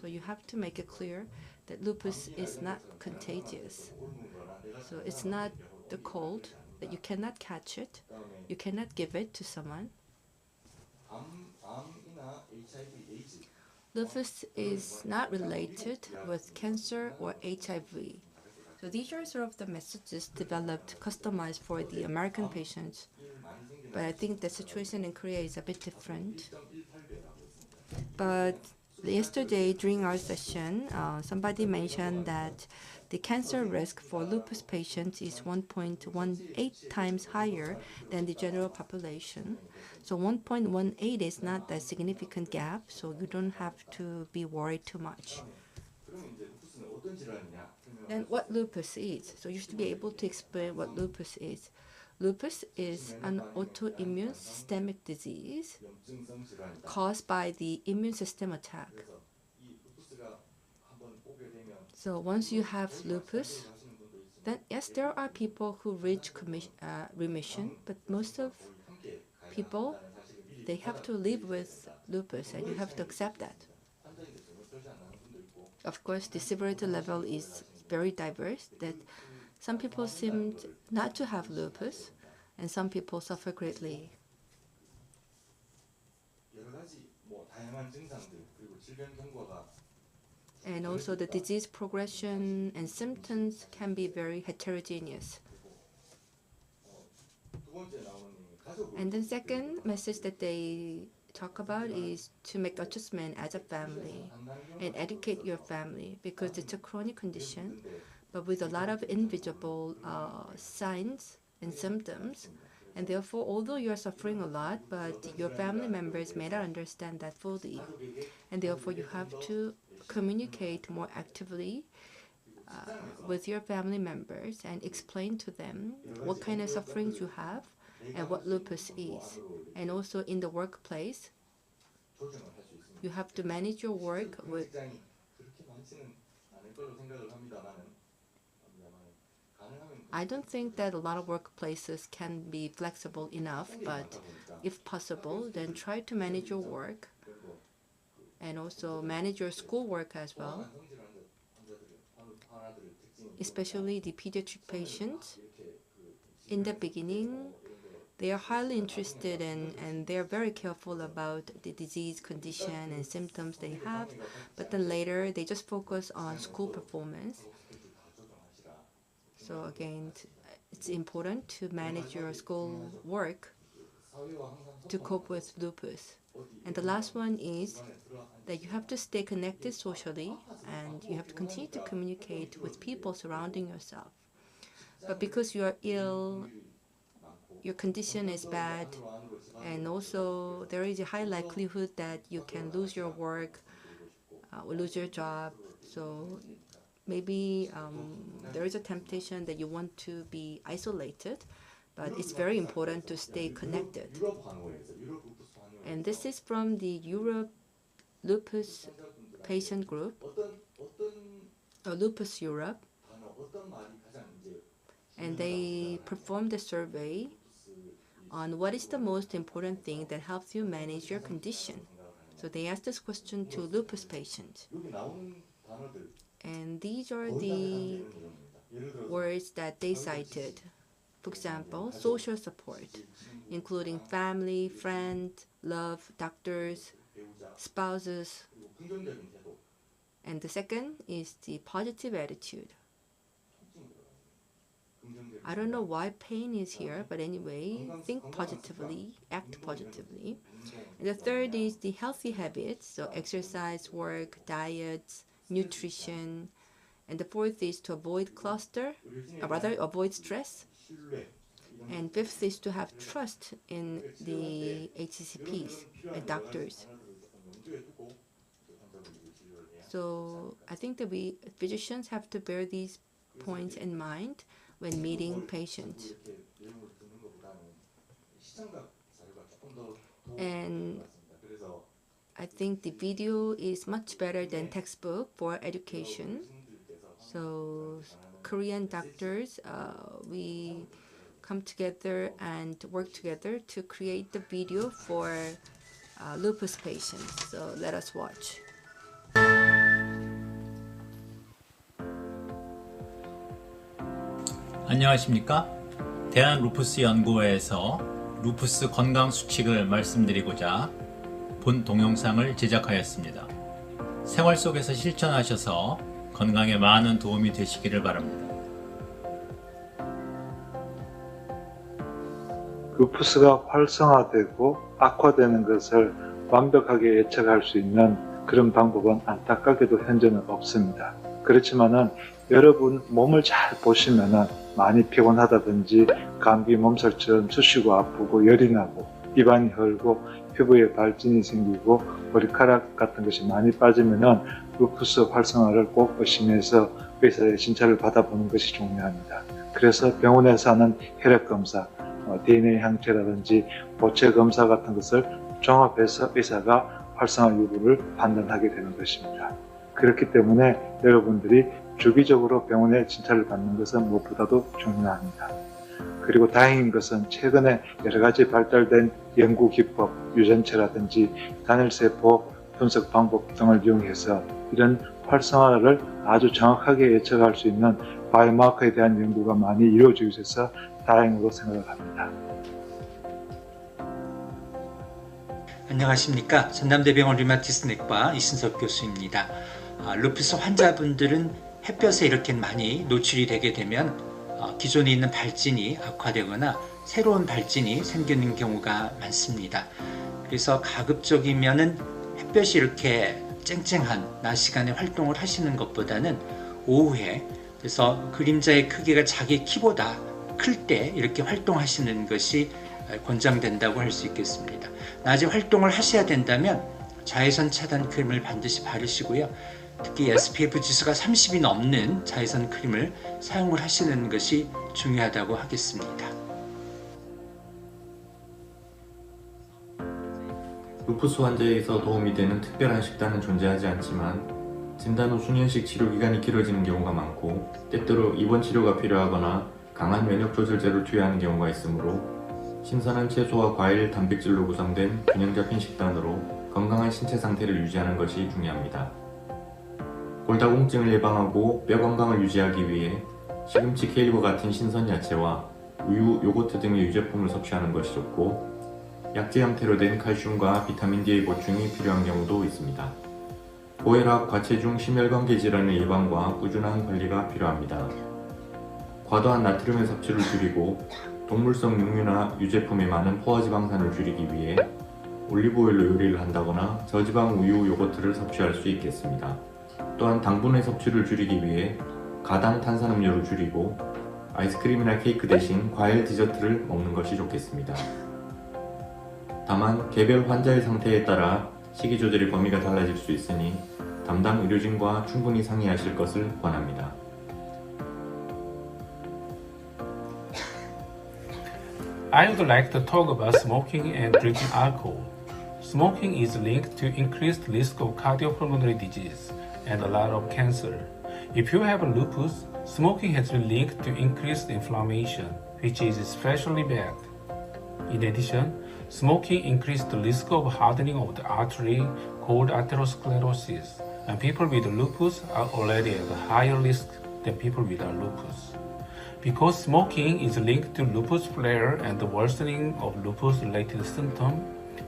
So you have to make it clear that lupus is not contagious. So it's not the cold, that you cannot catch it, you cannot give it to someone. Lupus is not related with cancer or HIV. So these are sort of the messages developed, customized for the American patients. But I think the situation in Korea is a bit different. But yesterday during our session, somebody mentioned that the cancer risk for lupus patients is 1.18 times higher than the general population. So 1.18 is not a significant gap, so you don't have to be worried too much. Then what lupus is? So you should be able to explain what lupus is. Lupus is an autoimmune systemic disease caused by the immune system attack. So once you have lupus, then yes, there are people who reach remission, but most of people, they have to live with lupus, and you have to accept that. Of course, the severity level is very diverse, that some people seem not to have lupus, and some people suffer greatly. And also the disease progression and symptoms can be very heterogeneous. And the second message that they talk about is to make adjustment as a family and educate your family, because it's a chronic condition, but with a lot of invisible signs and symptoms. And therefore, although you are suffering a lot, but your family members may not understand that fully. And therefore, you have to communicate more actively with your family members and explain to them what kind of sufferings you have and what lupus is. And also in the workplace, you have to manage your work with. I don't think that a lot of workplaces can be flexible enough, but if possible, then try to manage your work and also manage your schoolwork as well. Especially the pediatric patients. In the beginning, they are highly interested in and they're very careful about the disease condition and symptoms they have, but then later they just focus on school performance. So again, it's important to manage your school work to cope with lupus. And the last one is that you have to stay connected socially and you have to continue to communicate with people surrounding yourself. But because you are ill, your condition is bad, and also there is a high likelihood that you can lose your work or lose your job. So maybe there is a temptation that you want to be isolated, but it's very important to stay connected. And this is from the Europe Lupus Patient Group, or Lupus Europe. And they performed a survey on what is the most important thing that helps you manage your condition. So they asked this question to lupus patients. And these are the words that they cited. For example, social support, including family, friends, love, doctors, spouses. And the second is the positive attitude. I don't know why pain is here, but anyway, think positively, act positively. And the third is the healthy habits, so exercise, work, diets, nutrition. And the fourth is to avoid avoid stress. And fifth is to have trust in the HCCPs and doctors. So I think that we physicians have to bear these points in mind when meeting patients. And I think the video is much better than textbook for education. So Korean doctors, we come together and work together to create the video for lupus patients. So let us watch. 안녕하십니까? 대한루푸스연구회에서 루푸스 건강 수칙을 말씀드리고자 본 동영상을 제작하였습니다. 생활 속에서 실천하셔서 건강에 많은 도움이 되시기를 바랍니다. 루푸스가 활성화되고 악화되는 것을 완벽하게 예측할 수 있는 그런 방법은 안타깝게도 현재는 없습니다. 그렇지만은 여러분 몸을 잘 보시면은 많이 피곤하다든지 감기 몸살처럼 쑤시고 아프고 열이 나고 입안이 헐고 피부에 발진이 생기고 머리카락 같은 것이 많이 빠지면은 루푸스 활성화를 꼭 의심해서 의사의 진찰을 받아보는 것이 중요합니다. 그래서 병원에서 하는 혈액 검사, DNA 항체라든지 보체 검사 같은 것을 종합해서 의사가 활성화 여부를 판단하게 되는 것입니다. 그렇기 때문에 여러분들이 주기적으로 병원에 진찰을 받는 것은 무엇보다도 중요합니다. 그리고 다행인 것은 최근에 여러 가지 발달된 연구 기법, 유전체라든지 단일세포 분석 방법 등을 이용해서 이런 활성화를 아주 정확하게 예측할 수 있는 바이오마커에 대한 연구가 많이 이루어지고 있어서 다행으로 생각을 합니다. 안녕하십니까. 전남대병원 류마티스 내과 이순석 교수입니다. 루푸스 환자분들은 햇볕에 이렇게 많이 노출이 되게 되면 기존에 있는 발진이 악화되거나 새로운 발진이 생기는 경우가 많습니다. 그래서 가급적이면은 햇볕이 이렇게 쨍쨍한 낮 시간에 활동을 하시는 것보다는 오후에, 그래서 그림자의 크기가 자기 키보다 클 때 이렇게 활동하시는 것이 권장된다고 할 수 있겠습니다. 낮에 활동을 하셔야 된다면 자외선 차단 크림을 반드시 바르시고요. 특히 SPF 지수가 30이 넘는 자외선 크림을 사용을 하시는 것이 중요하다고 하겠습니다. 루푸스 환자에서 도움이 되는 특별한 식단은 존재하지 않지만 진단 후 수년씩 치료 기간이 길어지는 경우가 많고 때때로 입원 치료가 필요하거나 강한 면역 조절제를 투여하는 경우가 있으므로 신선한 채소와 과일, 단백질로 구성된 균형 잡힌 식단으로 건강한 신체 상태를 유지하는 것이 중요합니다. 골다공증을 예방하고 뼈 건강을 유지하기 위해 시금치, 케일과 같은 신선 야채와 우유, 요거트 등의 유제품을 섭취하는 것이 좋고 약재 형태로 된 칼슘과 비타민 D의 보충이 필요한 경우도 있습니다. 고혈압, 과체중, 심혈관계 질환의 예방과 꾸준한 관리가 필요합니다. 과도한 나트륨의 섭취를 줄이고 동물성 육류나 유제품의 많은 포화지방산을 줄이기 위해 올리브오일로 요리를 한다거나 저지방 우유, 요거트를 섭취할 수 있겠습니다. 또한 당분의 섭취를 줄이기 위해 가당 탄산음료를 줄이고 아이스크림이나 케이크 대신 과일 디저트를 먹는 것이 좋겠습니다. 다만 개별 환자의 상태에 따라 식이 조절의 범위가 달라질 수 있으니 담당 의료진과 충분히 상의하실 것을 권합니다. I would like to talk about smoking and drinking alcohol. Smoking is linked to increased risk of cardiopulmonary disease and a lot of cancer. If you have lupus, smoking has been linked to increased inflammation, which is especially bad. In addition, smoking increased the risk of hardening of the artery called atherosclerosis, and people with lupus are already at a higher risk than people without lupus. Because smoking is linked to lupus flare and the worsening of lupus-related symptoms,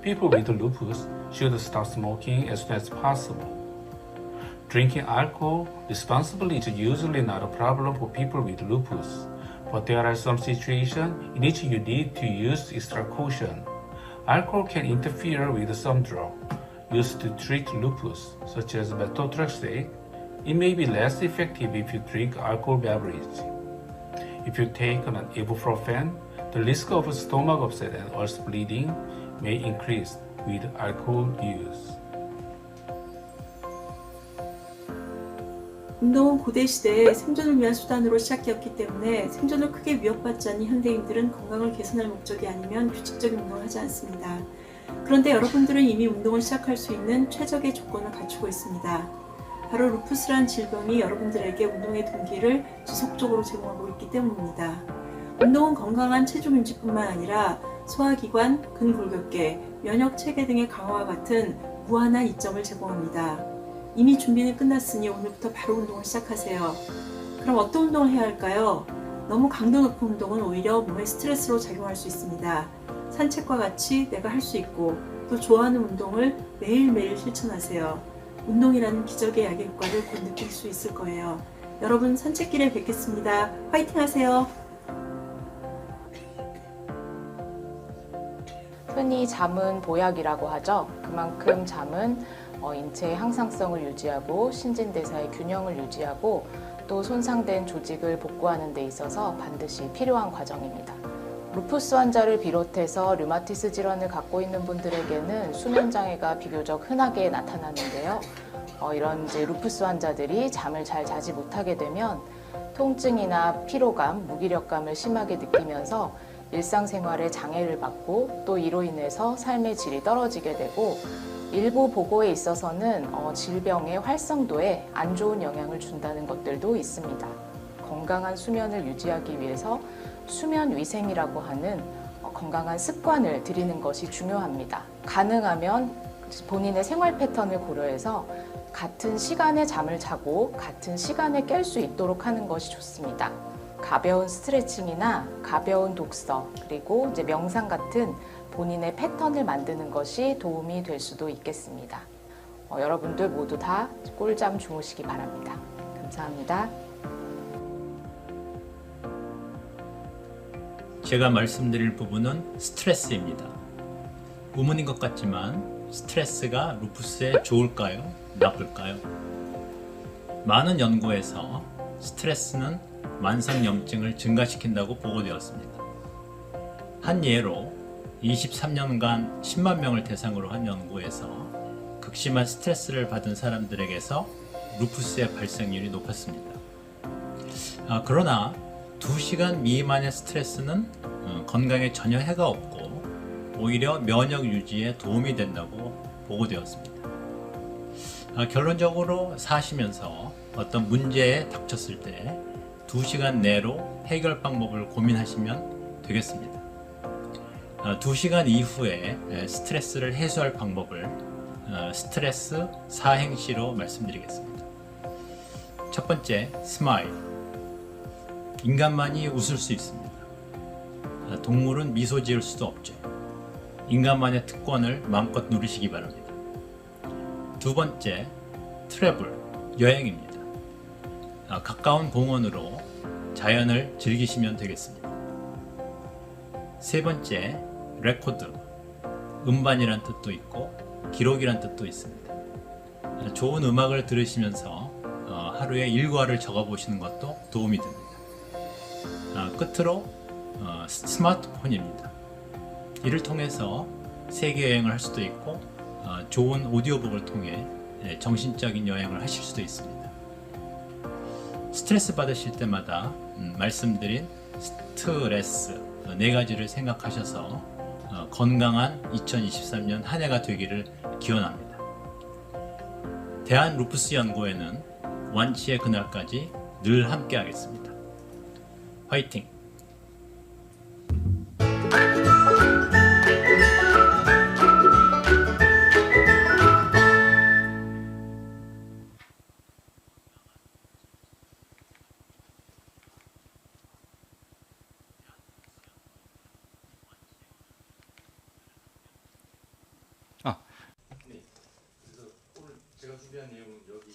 people with lupus should stop smoking as soon as possible. Drinking alcohol responsibly is usually not a problem for people with lupus, but there are some situations in which you need to use extra caution. Alcohol can interfere with some drugs used to treat lupus, such as methotrexate. It may be less effective if you drink alcohol beverage. If you take an ibuprofen, the risk of stomach upset and ulcer bleeding may increase with alcohol use. 운동은 고대 시대에 생존을 위한 수단으로 시작되었기 때문에 생존을 크게 위협받지 않는 현대인들은 건강을 개선할 목적이 아니면 규칙적인 운동을 하지 않습니다. 그런데 여러분들은 이미 운동을 시작할 수 있는 최적의 조건을 갖추고 있습니다. 바로 루푸스란 질병이 여러분들에게 운동의 동기를 지속적으로 제공하고 있기 때문입니다. 운동은 건강한 체중 유지뿐만 아니라 소화기관, 근골격계, 면역체계 등의 강화와 같은 무한한 이점을 제공합니다. 이미 준비는 끝났으니 오늘부터 바로 운동을 시작하세요. 그럼 어떤 운동을 해야 할까요? 너무 강도 높은 운동은 오히려 몸에 스트레스로 작용할 수 있습니다. 산책과 같이 내가 할 수 있고 또 좋아하는 운동을 매일매일 실천하세요. 운동이라는 기적의 약의 효과를 곧 느낄 수 있을 거예요. 여러분 산책길에 뵙겠습니다. 화이팅 하세요. 흔히 잠은 보약이라고 하죠. 그만큼 잠은 인체의 항상성을 유지하고 신진대사의 균형을 유지하고 또 손상된 조직을 복구하는 데 있어서 반드시 필요한 과정입니다. 루푸스 환자를 비롯해서 류마티스 질환을 갖고 있는 분들에게는 수면 장애가 비교적 흔하게 나타나는데요. 이런 루푸스 환자들이 잠을 잘 자지 못하게 되면 통증이나 피로감, 무기력감을 심하게 느끼면서 일상생활에 장애를 받고 또 이로 인해서 삶의 질이 떨어지게 되고 일부 보고에 있어서는 질병의 활성도에 안 좋은 영향을 준다는 것들도 있습니다. 건강한 수면을 유지하기 위해서 수면 위생이라고 하는 건강한 습관을 들이는 것이 중요합니다. 가능하면 본인의 생활 패턴을 고려해서 같은 시간에 잠을 자고 같은 시간에 깰 수 있도록 하는 것이 좋습니다. 가벼운 스트레칭이나 가벼운 독서 그리고 명상 같은 본인의 패턴을 만드는 것이 도움이 될 수도 있겠습니다. 여러분들 모두 다 꿀잠 주무시기 바랍니다. 감사합니다. 제가 말씀드릴 부분은 스트레스입니다. 의문인 것 같지만 스트레스가 루푸스에 좋을까요? 나쁠까요? 많은 연구에서 스트레스는 만성염증을 증가시킨다고 보고되었습니다. 한 예로 23년간 10만 명을 대상으로 한 연구에서 극심한 스트레스를 받은 사람들에게서 루푸스의 발생률이 높았습니다. 그러나 2시간 미만의 스트레스는 건강에 전혀 해가 없고 오히려 면역 유지에 도움이 된다고 보고되었습니다. 결론적으로 사시면서 어떤 문제에 닥쳤을 때 2시간 내로 해결 방법을 고민하시면 되겠습니다. 2시간 이후에 스트레스를 해소할 방법을 스트레스 4행시로 말씀드리겠습니다. 첫 번째, 스마일. 인간만이 웃을 수 있습니다. 동물은 미소 지을 수도 없죠. 인간만의 특권을 마음껏 누리시기 바랍니다. 두 번째, 트래블, 여행입니다. 가까운 공원으로 자연을 즐기시면 되겠습니다. 세 번째, 레코드, 음반이란 뜻도 있고 기록이란 뜻도 있습니다. 좋은 음악을 들으시면서 하루에 일과를 적어보시는 것도 도움이 됩니다. 끝으로 스마트폰입니다. 이를 통해서 세계 여행을 할 수도 있고 좋은 오디오북을 통해 정신적인 여행을 하실 수도 있습니다. 스트레스 받으실 때마다 말씀드린 스트레스 4가지를 생각하셔서 건강한 2023년 한 해가 되기를 기원합니다. 대한 루푸스 연구회는 완치의 그날까지 늘 함께 하겠습니다. 화이팅!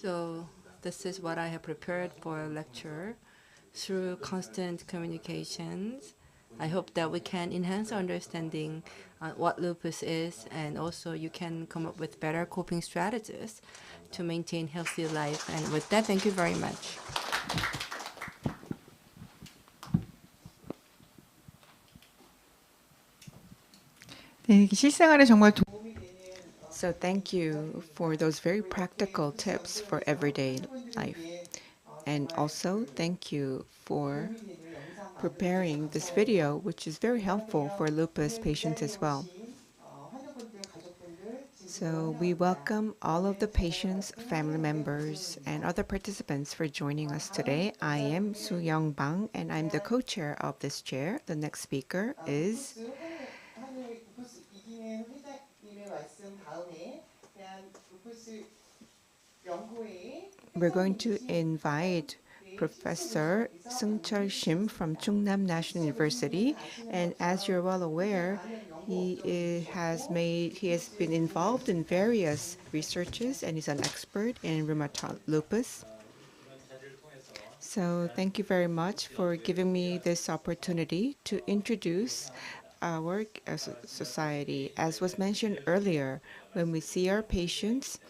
So this is what I have prepared for a lecture. Through constant communications, I hope that we can enhance our understanding on what lupus is, and also you can come up with better coping strategies to maintain healthy life. And with that, thank you very much. 네, 실생활에 정말 So thank you for those very practical tips for everyday life. And also thank you for preparing this video, which is very helpful for lupus patients as well. So we welcome all of the patients, family members, and other participants for joining us today. I am Su-young Bang, and I'm the co-chair of this chair. The next speaker is we're going to invite Professor Seung-cheol Shim from Chungnam National University, and as you're well aware, he has been involved in various researches and is an expert in rheumatoid lupus. So thank you very much for giving me this opportunity to introduce our society. As was mentioned earlier, when we see our patients,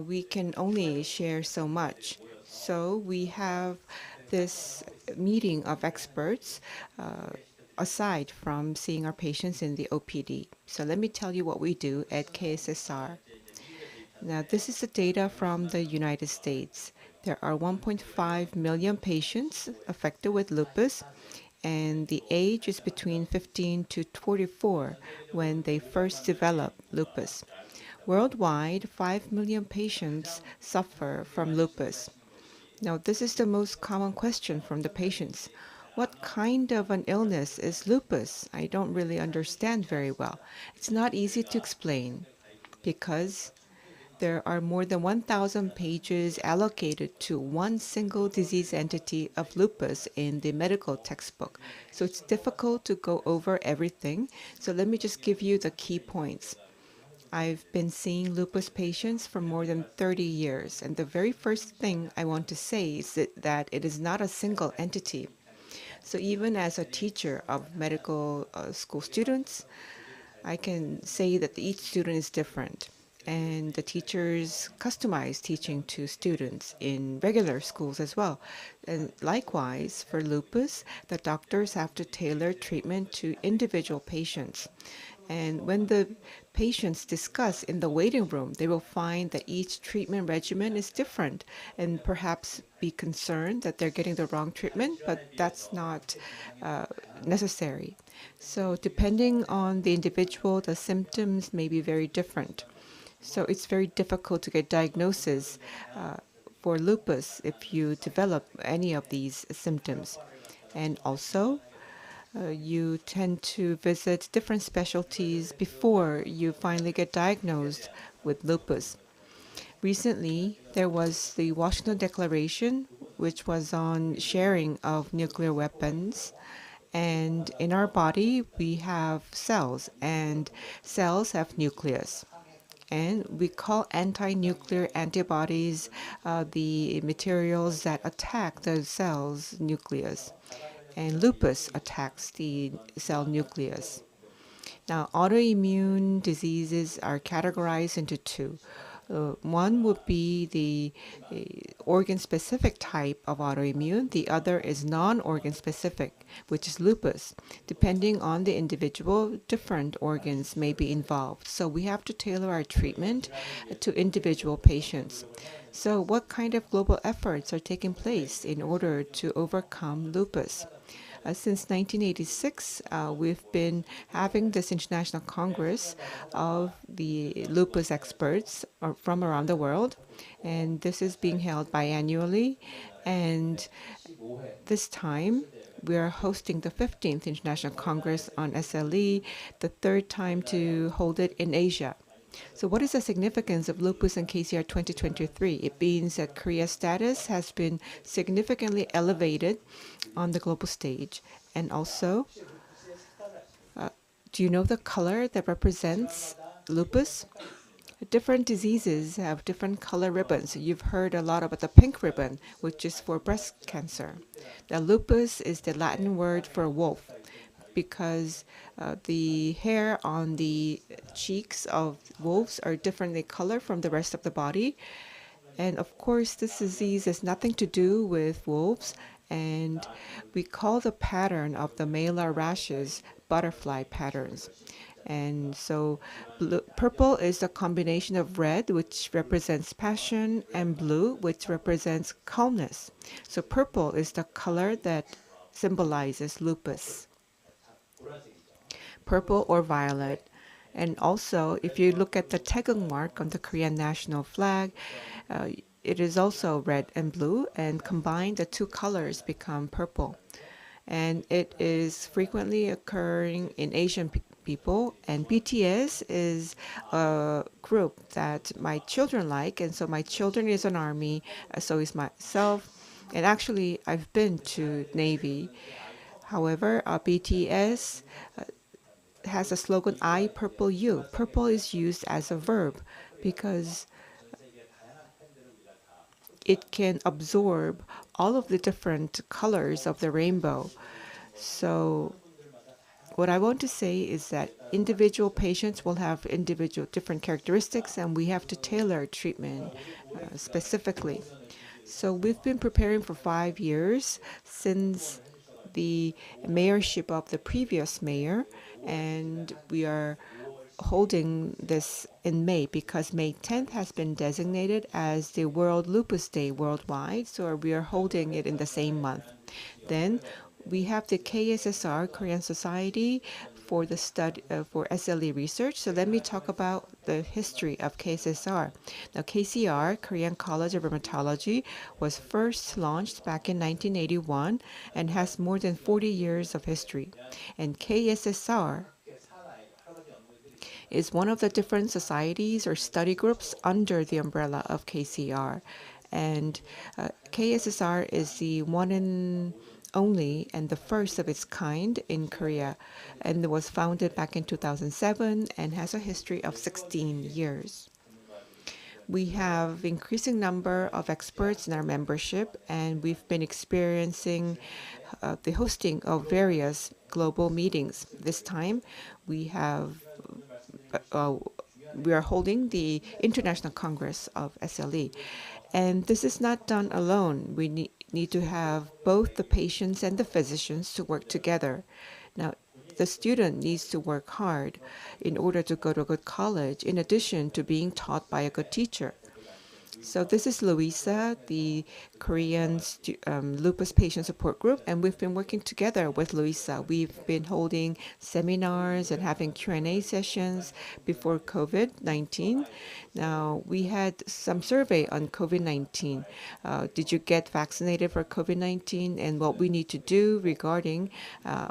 we can only share so much. So we have this meeting of experts aside from seeing our patients in the OPD. So let me tell you what we do at KCR. Now, this is the data from the United States. There are 1.5 million patients affected with lupus, and the age is between 15 to 44 when they first develop lupus. Worldwide, 5 million patients suffer from lupus. Now, this is the most common question from the patients. What kind of an illness is lupus? I don't really understand very well. It's not easy to explain because there are more than 1,000 pages allocated to one single disease entity of lupus in the medical textbook. So it's difficult to go over everything. So let me just give you the key points. I've been seeing lupus patients for more than 30 years, and the very first thing I want to say is that it is not a single entity. So even as a teacher of medical school students, I can say that each student is different, and the teachers customize teaching to students in regular schools as well. And likewise, for lupus, the doctors have to tailor treatment to individual patients. And when the patients discuss in the waiting room, they will find that each treatment regimen is different and perhaps be concerned that they're getting the wrong treatment, but that's not necessary. So depending on the individual, the symptoms may be very different. So it's very difficult to get diagnosis for lupus if you develop any of these symptoms. And also, you tend to visit different specialties before you finally get diagnosed with lupus. Recently, there was the Washington Declaration, which was on sharing of nuclear weapons. And in our body, we have cells, and cells have nucleus. And we call anti-nuclear antibodies the materials that attack the cell's nucleus. And lupus attacks the cell nucleus. Now, autoimmune diseases are categorized into two. One would be the organ-specific type of autoimmune. The other is non-organ specific, which is lupus. Depending on the individual, different organs may be involved. So we have to tailor our treatment to individual patients. So what kind of global efforts are taking place in order to overcome lupus? Since 1986, we've been having this international congress of the lupus experts from around the world, and this is being held biannually. And this time, we are hosting the 15th International Congress on SLE, the third time to hold it in Asia. So what is the significance of lupus and KCR 2023? It means that Korea's status has been significantly elevated on the global stage. And also, do you know the color that represents lupus? Different diseases have different color ribbons. You've heard a lot about the pink ribbon, which is for breast cancer. Now, lupus is the Latin word for wolf because the hair on the cheeks of wolves are differently colored from the rest of the body. And of course, this disease has nothing to do with wolves, and we call the pattern of the malar rashes butterfly patterns. And so purple is a combination of red, which represents passion, and blue, which represents calmness. So purple is the color that symbolizes lupus, purple or violet. And also, if you look at the taegeuk mark on the Korean national flag, it is also red and blue, and combined, the two colors become purple. And it is frequently occurring in Asian people. And BTS is a group that my children like, and so my children is an army, so is myself. And actually, I've been to Navy. However, BTS has a slogan, I purple you. Purple is used as a verb because it can absorb all of the different colors of the rainbow. So what I want to say is that individual patients will have individual different characteristics, and we have to tailor treatment specifically. So we've been preparing for 5 years since the mayorship of the previous mayor, and we are holding this in May because May 10th has been designated as the World Lupus Day worldwide, so we are holding it in the same month. Then we have the KSSR, Korean Society for the study for SLE research. So let me talk about the history of KSSR. Now, KCR, Korean College of Rheumatology, was first launched back in 1981 and has more than 40 years of history. And KSSR is one of the different societies or study groups under the umbrella of KCR. And KSSR is the one and only and the first of its kind in Korea, and it was founded back in 2007 and has a history of 16 years. We have increasing number of experts in our membership, and we've been experiencing the hosting of various global meetings. This time, we are holding the International Congress of SLE. And this is not done alone. We need to have both the patients and the physicians to work together. Now, the student needs to work hard in order to go to a good college, in addition to being taught by a good teacher. So this is Louisa, the Korean lupus patient support group, and we've been working together with Louisa. We've been holding seminars and having Q&A sessions before COVID-19. Now, we had some survey on COVID-19. Did you get vaccinated for COVID-19, and what we need to do regarding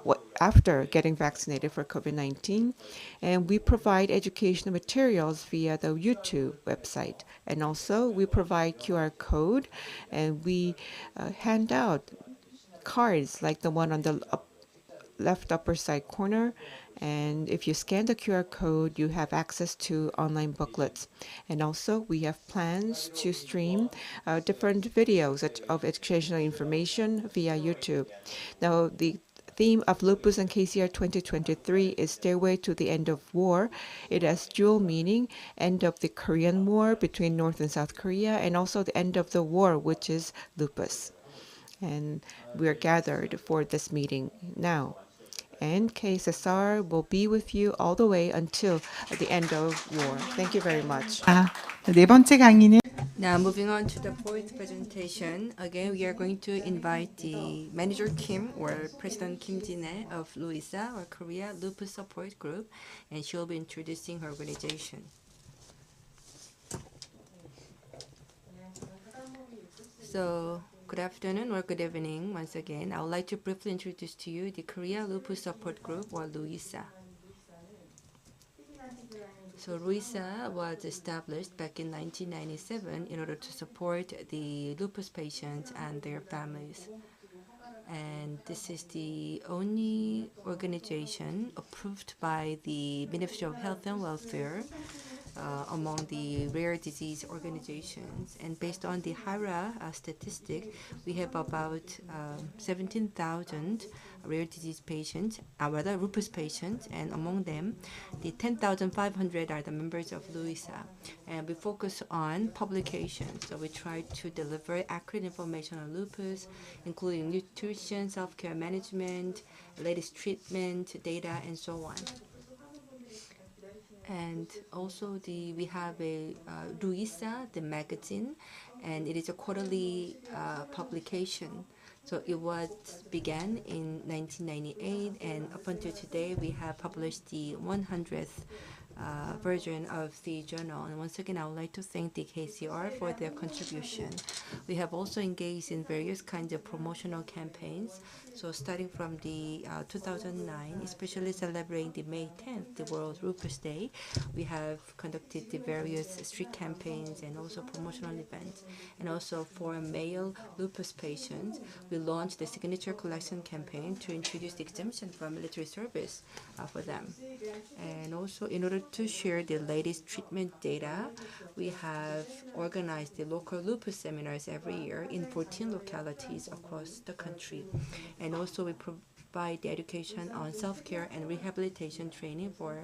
what after getting vaccinated for COVID-19. And we provide educational materials via the YouTube website. And also we provide QR code, and we hand out cards like the one on the left upper side corner. And if you scan the QR code, you have access to online booklets. And also we have plans to stream different videos of educational information via YouTube. Now, the theme of Lupus and KCR 2023 is Stairway to the End of War. It has dual meaning, end of the Korean War between North and South Korea, and also the end of the war, which is lupus. And we are gathered for this meeting now. And KSSR will be with you all the way until the end of war. Thank you very much. 네 번째 강의는 Now, moving on to the fourth presentation. Again, we are going to invite the Manager Kim, or President Kim Jin-hye of Louisa, or Korea Lupus Support Group, and she will be introducing her organization. So, good afternoon or good evening once again. I would like to briefly introduce to you the Korea Lupus Support Group, or Louisa. So Louisa was established back in 1997 in order to support the lupus patients and their families. And this is the only organization approved by the Ministry of Health and Welfare among the rare disease organizations. And based on the HIRA statistic, we have about 17,000 rare disease patients, rather lupus patients, and among them, the 10,500 are the members of LUISA. And we focus on publications, so we try to deliver accurate information on lupus, including nutrition, self-care management, latest treatment, data, and so on. And also we have a LUISA, the magazine, and it is a quarterly publication. So it began in 1998, and up until today, we have published the 100th version of the journal. And once again, I would like to thank the KCR for their contribution. We have also engaged in various kinds of promotional campaigns. So starting from the 2009, especially celebrating the May 10th, the World Lupus Day, we have conducted the various street campaigns and also promotional events. And also for male lupus patients, we launched the signature collection campaign to introduce the exemption from military service for them. And also, in order to share the latest treatment data, we have organized the local lupus seminars every year in 14 localities across the country. And also, we provide the education on self-care and rehabilitation training for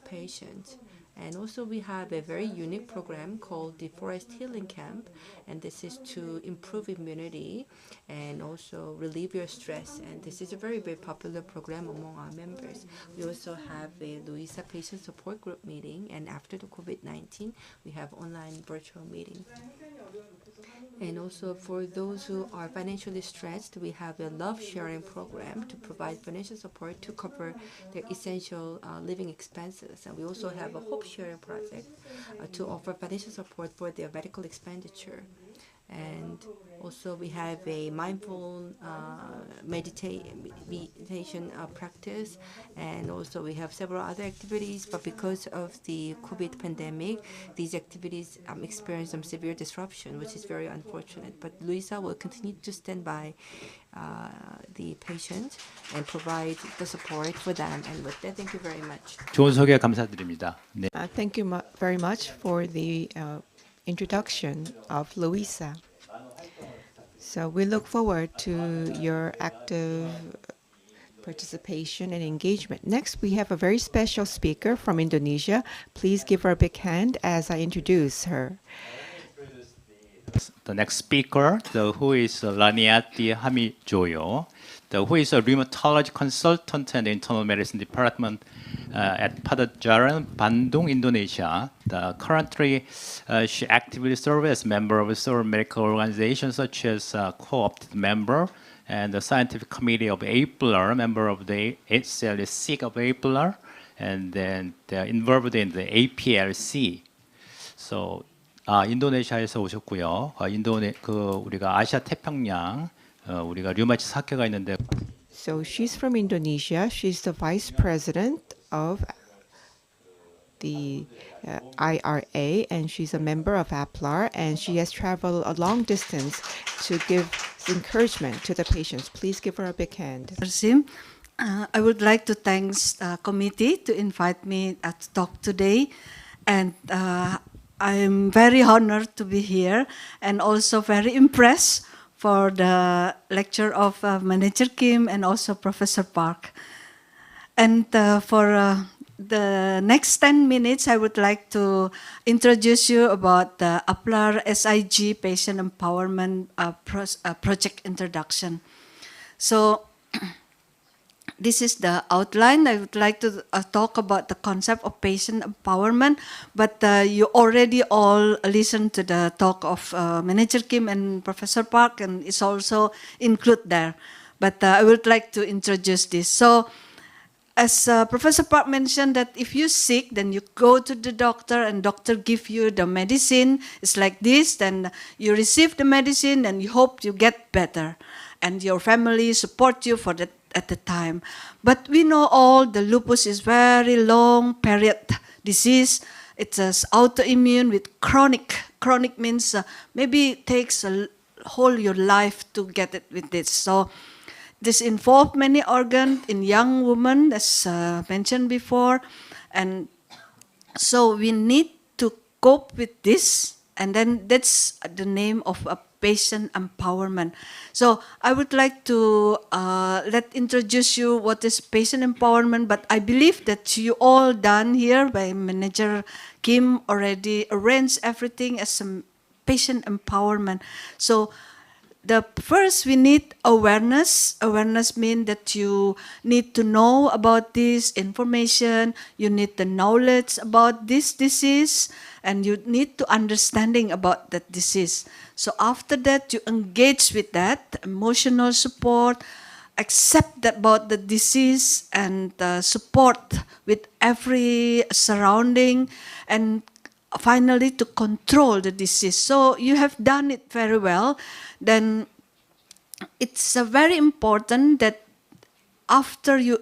patients. And also, we have a very unique program called the Forest Healing Camp, and this is to improve immunity and also relieve your stress. And this is a very, very popular program among our members. We also have a LUISA patient support group meeting, and after the COVID-19, we have online virtual meetings. And also for those who are financially stressed, we have a love sharing program to provide financial support to cover their essential living expenses. And we also have a hope sharing project to offer financial support for their medical expenditure. And also we have a mindful meditation practice, and also we have several other activities, but because of the COVID pandemic, these activities experienced some severe disruption, which is very unfortunate. But LUISA will continue to stand by the patient and provide the support for them. And with that, thank you very much. 좋은 소개 감사드립니다. 네. Thank you very much for the introduction of LUISA. So we look forward to your active participation and engagement. Next, we have a very special speaker from Indonesia. Please give her a big hand as I introduce her. The next speaker, who is Laniati Hamijoyo, who is a rheumatology consultant and internal medicine department at Padajaran, Bandung, Indonesia. Currently, she actively serves as member of several medical organizations such as co-opted member and the scientific committee of APLR, member of the HCL of APLR, and then they're involved in the APLC. So 인도네시아에서 오셨고요. 우리가 아시아 태평양 우리가 류마티스 학회가 있는데. So she's from Indonesia. She's the vice president of the IRA, and she's a member of APLAR, and she has traveled a long distance to give encouragement to the patients. Please give her a big hand. I would like to thank the committee to invite me to talk today, and I'm very honored to be here and also very impressed for the lecture of Manager Kim and also Professor Park. And for the next 10 minutes, I would like to introduce you about the APLAR SIG Patient Empowerment Project Introduction. So this is the outline. I would like to talk about the concept of patient empowerment, but you already all listened to the talk of Manager Kim and Professor Park, and it's also included there. But I would like to introduce this. So as Professor Park mentioned, that if you're sick, then you go to the doctor and doctor give you the medicine. It's like this, then you receive the medicine and you hope you get better. And your family support you for that at the time. But we know all the lupus is very long period disease. It's autoimmune with chronic. Chronic means maybe it takes a whole your life to get it with this. So this involves many organs in young women, as mentioned before, and So we need to cope with this, and then that's the name of a patient empowerment. So I would like to introduce you what is patient empowerment, but I believe that you all done here by Manager Kim already arranged everything as a patient empowerment. So the first, we need awareness. Awareness means that you need to know about this information, you need the knowledge about this disease, and you need to understanding about that disease. So after that, you engage with that, emotional support, accept that about the disease, and support with every surrounding, and finally to control the disease. So you have done it very well. Then it's very important that after you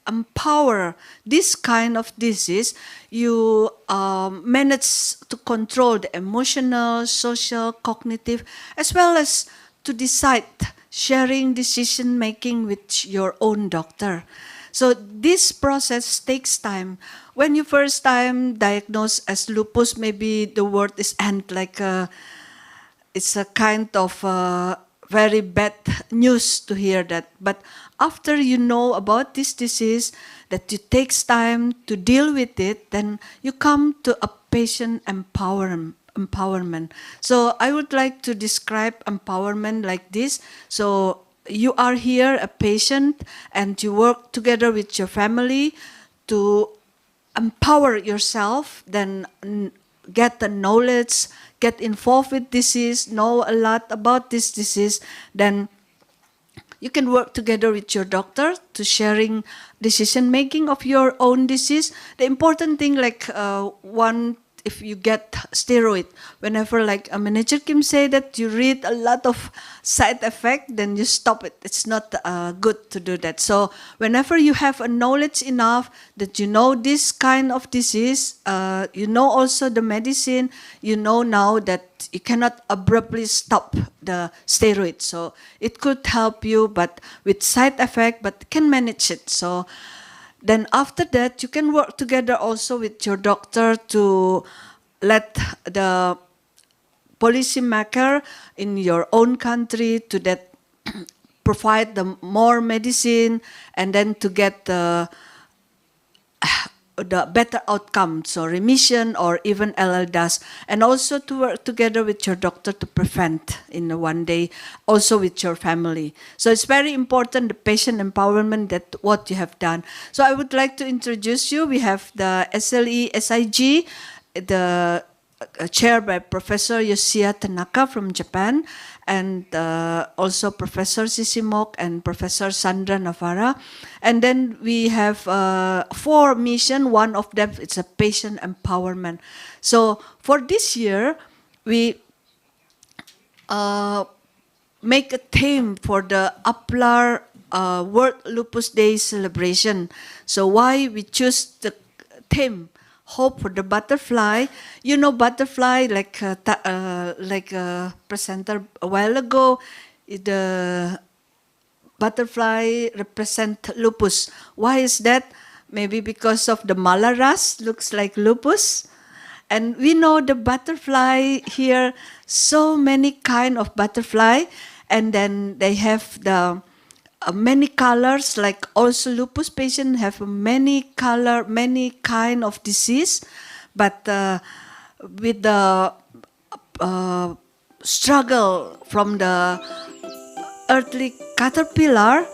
empower this kind of disease, you manage to control the emotional, social, cognitive, as well as to decide, sharing decision making with your own doctor. So this process takes time. When you first time diagnosed as lupus, maybe the word is like it's a kind of very bad news to hear that. But after you know about this disease, that it takes time to deal with it, then you come to a patient empowerment. So I would like to describe empowerment like this. So you are here, a patient, and you work together with your family to empower yourself, then get the knowledge, get involved with disease, know a lot about this disease, then you can work together with your doctor to sharing decision making of your own disease. The important thing, like if you get steroid, whenever like a Manager Kim say that you read a lot of side effect, then you stop it. It's not good to do that. So whenever you have a knowledge enough that you know this kind of disease, you know also the medicine, you know now that you cannot abruptly stop the steroid. So it could help you, but with side effect, but can manage it. So then after that, you can work together also with your doctor to let the policymaker in your own country to that provide the more medicine, and then to get the better outcome, so remission or even LLDAS, and also to work together with your doctor to prevent in one day, also with your family. So it's very important, the patient empowerment, that what you have done. So I would like to introduce you. We have the SLE SIG, the chaired by Professor Yoshia Tanaka from Japan, and also Professor Sisimok and Professor Sandra Navarra. And then we have 4 missions. One of them is a patient empowerment. So for this year, we make a theme for the APLAR World Lupus Day celebration. So why we choose the theme? Hope for the butterfly. You know butterfly, like a presenter a while ago, the butterfly represent lupus. Why is that? Maybe because of the malaras, looks like lupus. And we know the butterfly here, so many kind of butterfly, and then they have the many colors, like also lupus patients have many color, many kind of disease, but with the struggle from the earthly caterpillar,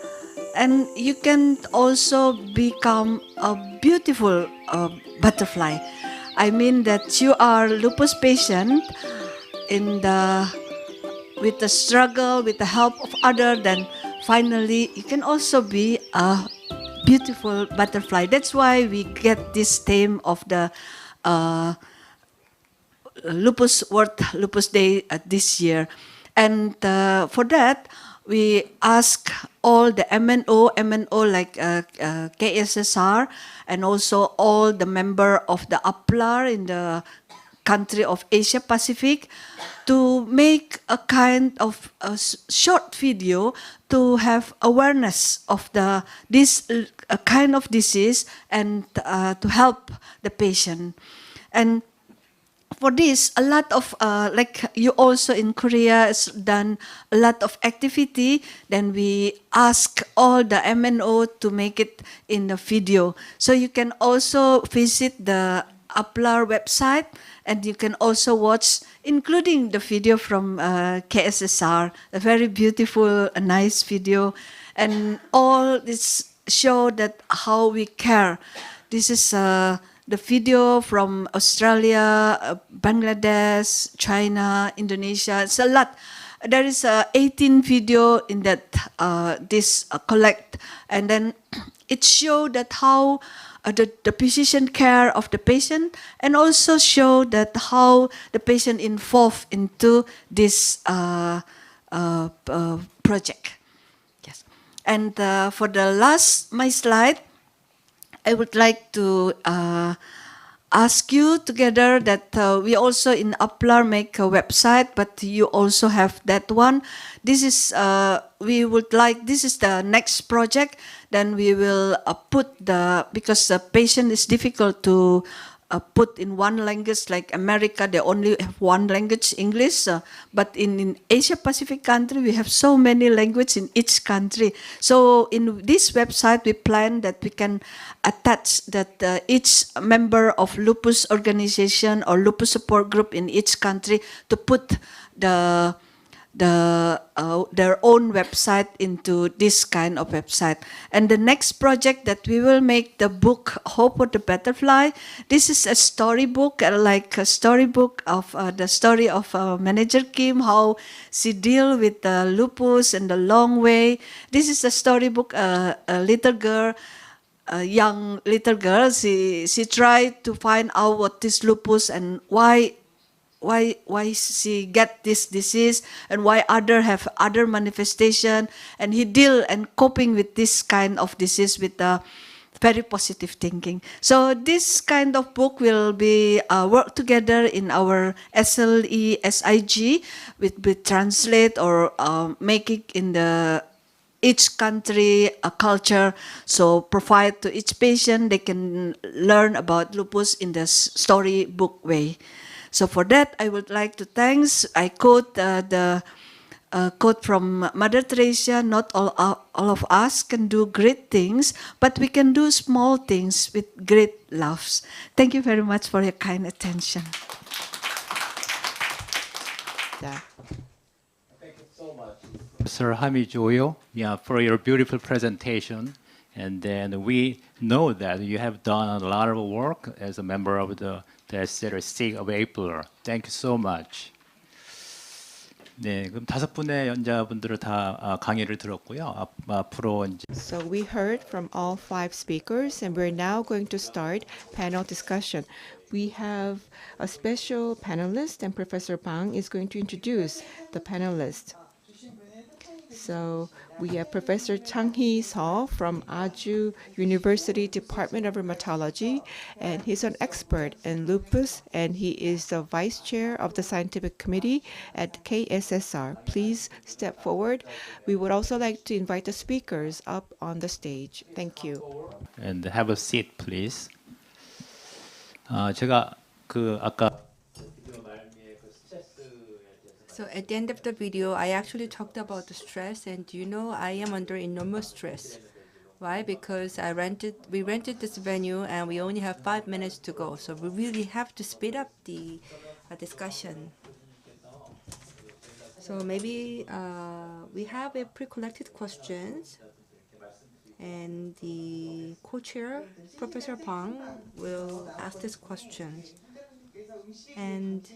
and you can also become a beautiful butterfly. I mean that you are lupus patient in with the struggle, with the help of other, then finally, you can also be a beautiful butterfly. That's why we get this theme of the World Lupus Day this year. And for that, we ask all the MNO like KCR, and also all the member of the APLAR in the country of Asia Pacific, to make a kind of a short video to have awareness of this kind of disease, and to help the patient. And for this, a lot of like you also in Korea has done a lot of activity. Then we ask all the MNO to make it in the video. So you can also visit the Uplar website, and you can also watch, including the video from KSSR, a very beautiful, a nice video, and all this show that how we care. This is the video from Australia, Bangladesh, China, Indonesia. It's a lot. There is 18 video in that this collect, and then it show that how the physician care of the patient, and also show that how the patient involved into this project. Yes, and for the last my slide, I would like to ask you together that we also in Uplar make a website, but you also have that one. This is we would like, this is the next project. Then we will put the, because the patient is difficult to put in one language, like America, they only have one language, English. But in Asia Pacific country, we have so many languages in each country. So in this website, we plan that we can attach that each member of lupus organization or lupus support group in each country to put their own website into this kind of website. And the next project that we will make, the book Hope of the Butterfly. This is a storybook, like a storybook of the story of Manager Kim, how she deal with the lupus and the long way. This is a storybook, a little girl, a young little girl. She tried to find out what is lupus and why she get this disease, and why other have other manifestation, and he deal and coping with this kind of disease with very positive thinking. So this kind of book will be work together in our SLE SIG with translate or make it in the each country a culture, so provide to each patient they can learn about lupus in the storybook way. So for that, I would like to thanks. I quote the quote from Mother Teresa: "Not all of us can do great things, but we can do small things with great loves." Thank you very much for your kind attention. Yeah. Professor Hamijoyo, for your beautiful presentation. And then we know that you have done a lot of work as a member of the SLC of April. Thank you so much. 네, 그럼 5분의 연자분들을 다 강의를 들었고요. 앞으로 이제 So we heard from all 5 speakers, and we're now going to start panel discussion. We have a special panelist, and Professor Bang is going to introduce the panelists. So we have Professor Chang-hee Seo from Aju University Department of Rheumatology, and he's an expert in lupus, and he is the vice chair of the scientific committee at KSSR. Please step forward. We would also like to invite the speakers up on the stage. Thank you. And have a seat, please. 제가 아까 So at the end of the video, I actually talked about the stress, and I am under enormous stress. Why? Because we rented this venue, and we only have 5 minutes to go. So we really have to speed up the discussion. So maybe we have a pre-collected questions, and the co-chair, Professor Bang, will ask these questions. And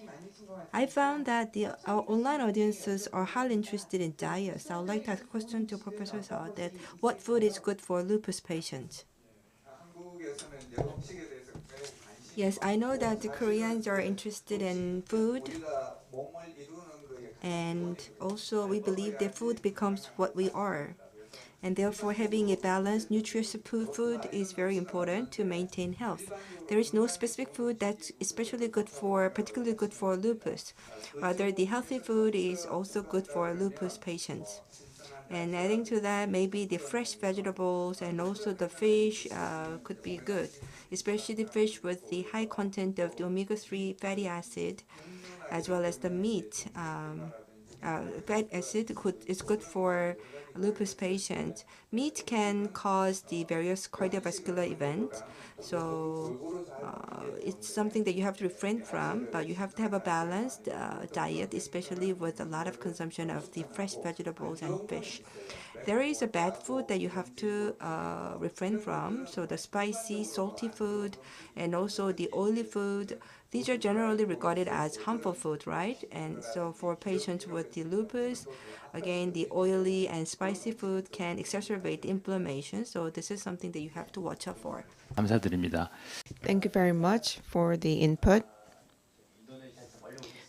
I found that our online audiences are highly interested in diet. So I would like to ask a question to Professor Seo that what food is good for lupus patients? Yes, I know that the Koreans are interested in food, and also we believe that food becomes what we are. And therefore, having a balanced, nutritious food is very important to maintain health. There is no specific food that's particularly good for lupus. Rather, the healthy food is also good for lupus patients. And adding to that, maybe the fresh vegetables and also the fish could be good, especially the fish with the high content of the omega-3 fatty acid, as well as the meat. Fat acid is good for lupus patients. Meat can cause the various cardiovascular events, so it's something that you have to refrain from, but you have to have a balanced diet, especially with a lot of consumption of the fresh vegetables and fish. There is a bad food that you have to refrain from, so the spicy, salty food, and also the oily food. These are generally regarded as harmful food, right? And so for patients with the lupus, again, the oily and spicy food can exacerbate inflammation. So this is something that you have to watch out for. 감사드립니다. Thank you very much for the input.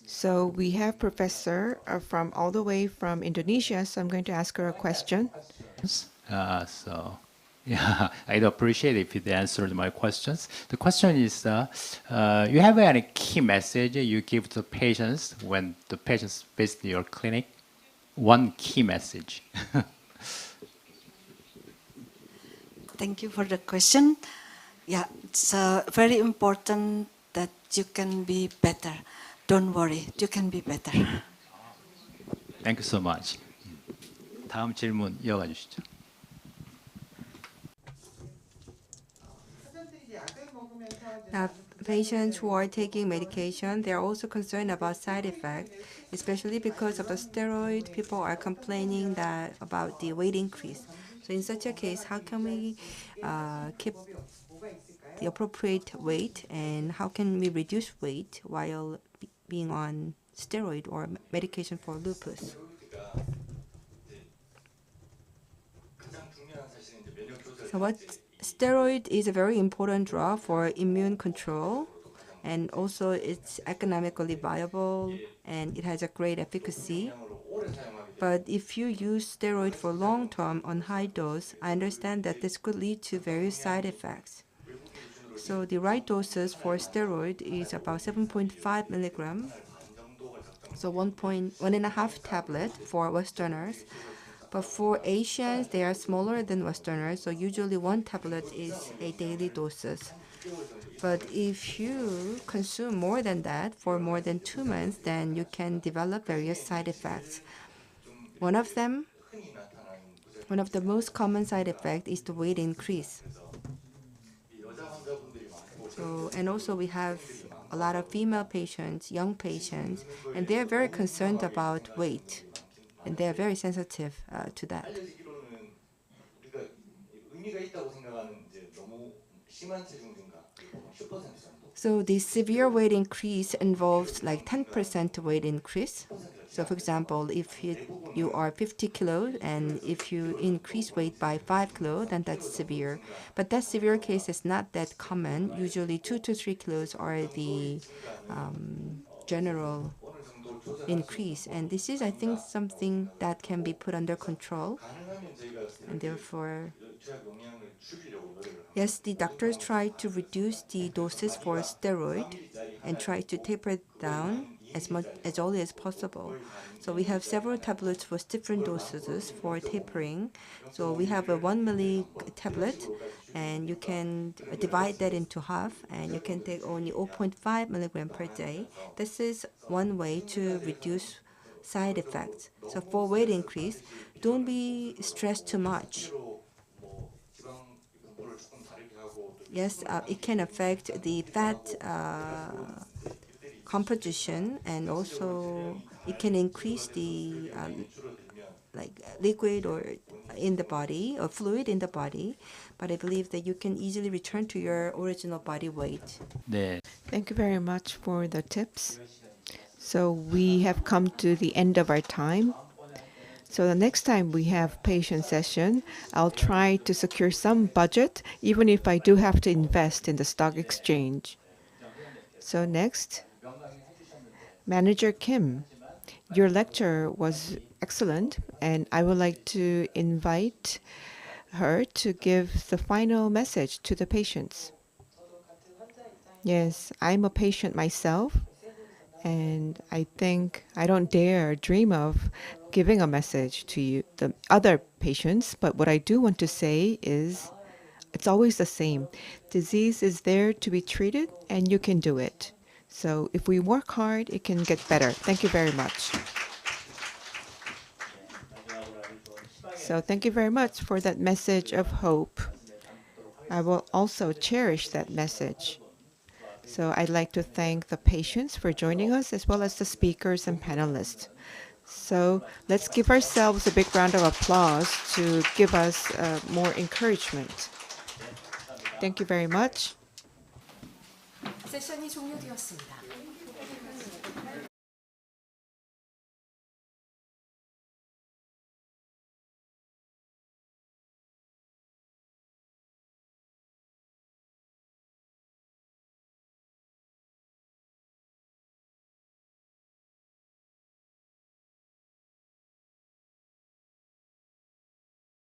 So we have Professor from all the way from Indonesia, so I'm going to ask her a question. So, yeah, I'd appreciate if you answered my questions. The question is, you have any key message you give to patients when the patients visit your clinic? One key message. Thank you for the question. Yeah, it's very important that you can be better. Don't worry, you can be better. Thank you so much. 다음 질문 이어가 주시죠. Now, patients who are taking medication, they are also concerned about side effects, especially because of the steroid. People are complaining about the weight increase. So in such a case, how can we keep the appropriate weight, and how can we reduce weight while being on steroid or medication for lupus? So steroid is a very important drug for immune control, and also it's economically viable and it has a great efficacy. But if you use steroid for long term on high dose, I understand that this could lead to various side effects. So the right doses for steroid is about 7.5 milligram, so 1.5 tablet for Westerners. But for Asians, they are smaller than Westerners, so usually one tablet is a daily doses. But if you consume more than that for more than 2 months, then you can develop various side effects. One of the most common side effects is the weight increase. So, and also we have a lot of female patients, young patients, and they're very concerned about weight, and they're very sensitive to that. So the severe weight increase involves like 10% weight increase. So for example, if you are 50 kilos and if you increase weight by 5 kilos, then that's severe. But that severe case is not that common. Usually 2 to 3 kilos are the general increase. And this is, I think, something that can be put under control. And therefore, yes, the doctors try to reduce the doses for steroid and try to taper it down as early as possible. So we have several tablets with different dosages for tapering. So we have a 1 milli tablet, and you can divide that into half, and you can take only 0.5 milligram per day. This is one way to reduce side effects. So for weight increase, don't be stressed too much. Yes, it can affect the fat composition, and also it can increase the liquid or in the body or fluid in the body. But I believe that you can easily return to your original body weight. 네. Thank you very much for the tips. So we have come to the end of our time. So the next time we have patient session, I'll try to secure some budget, even if I do have to invest in the stock exchange. So next, Manager Kim, your lecture was excellent, and I would like to invite her to give the final message to the patients. Yes, I'm a patient myself, and I think I don't dare dream of giving a message to you, the other patients, but what I do want to say is it's always the same. Disease is there to be treated, and you can do it. So if we work hard, it can get better. Thank you very much. So thank you very much for that message of hope. I will also cherish that message. So I'd like to thank the patients for joining us, as well as the speakers and panelists. So let's give ourselves a big round of applause to give us more encouragement. Thank you very much. 세션이 종료되었습니다.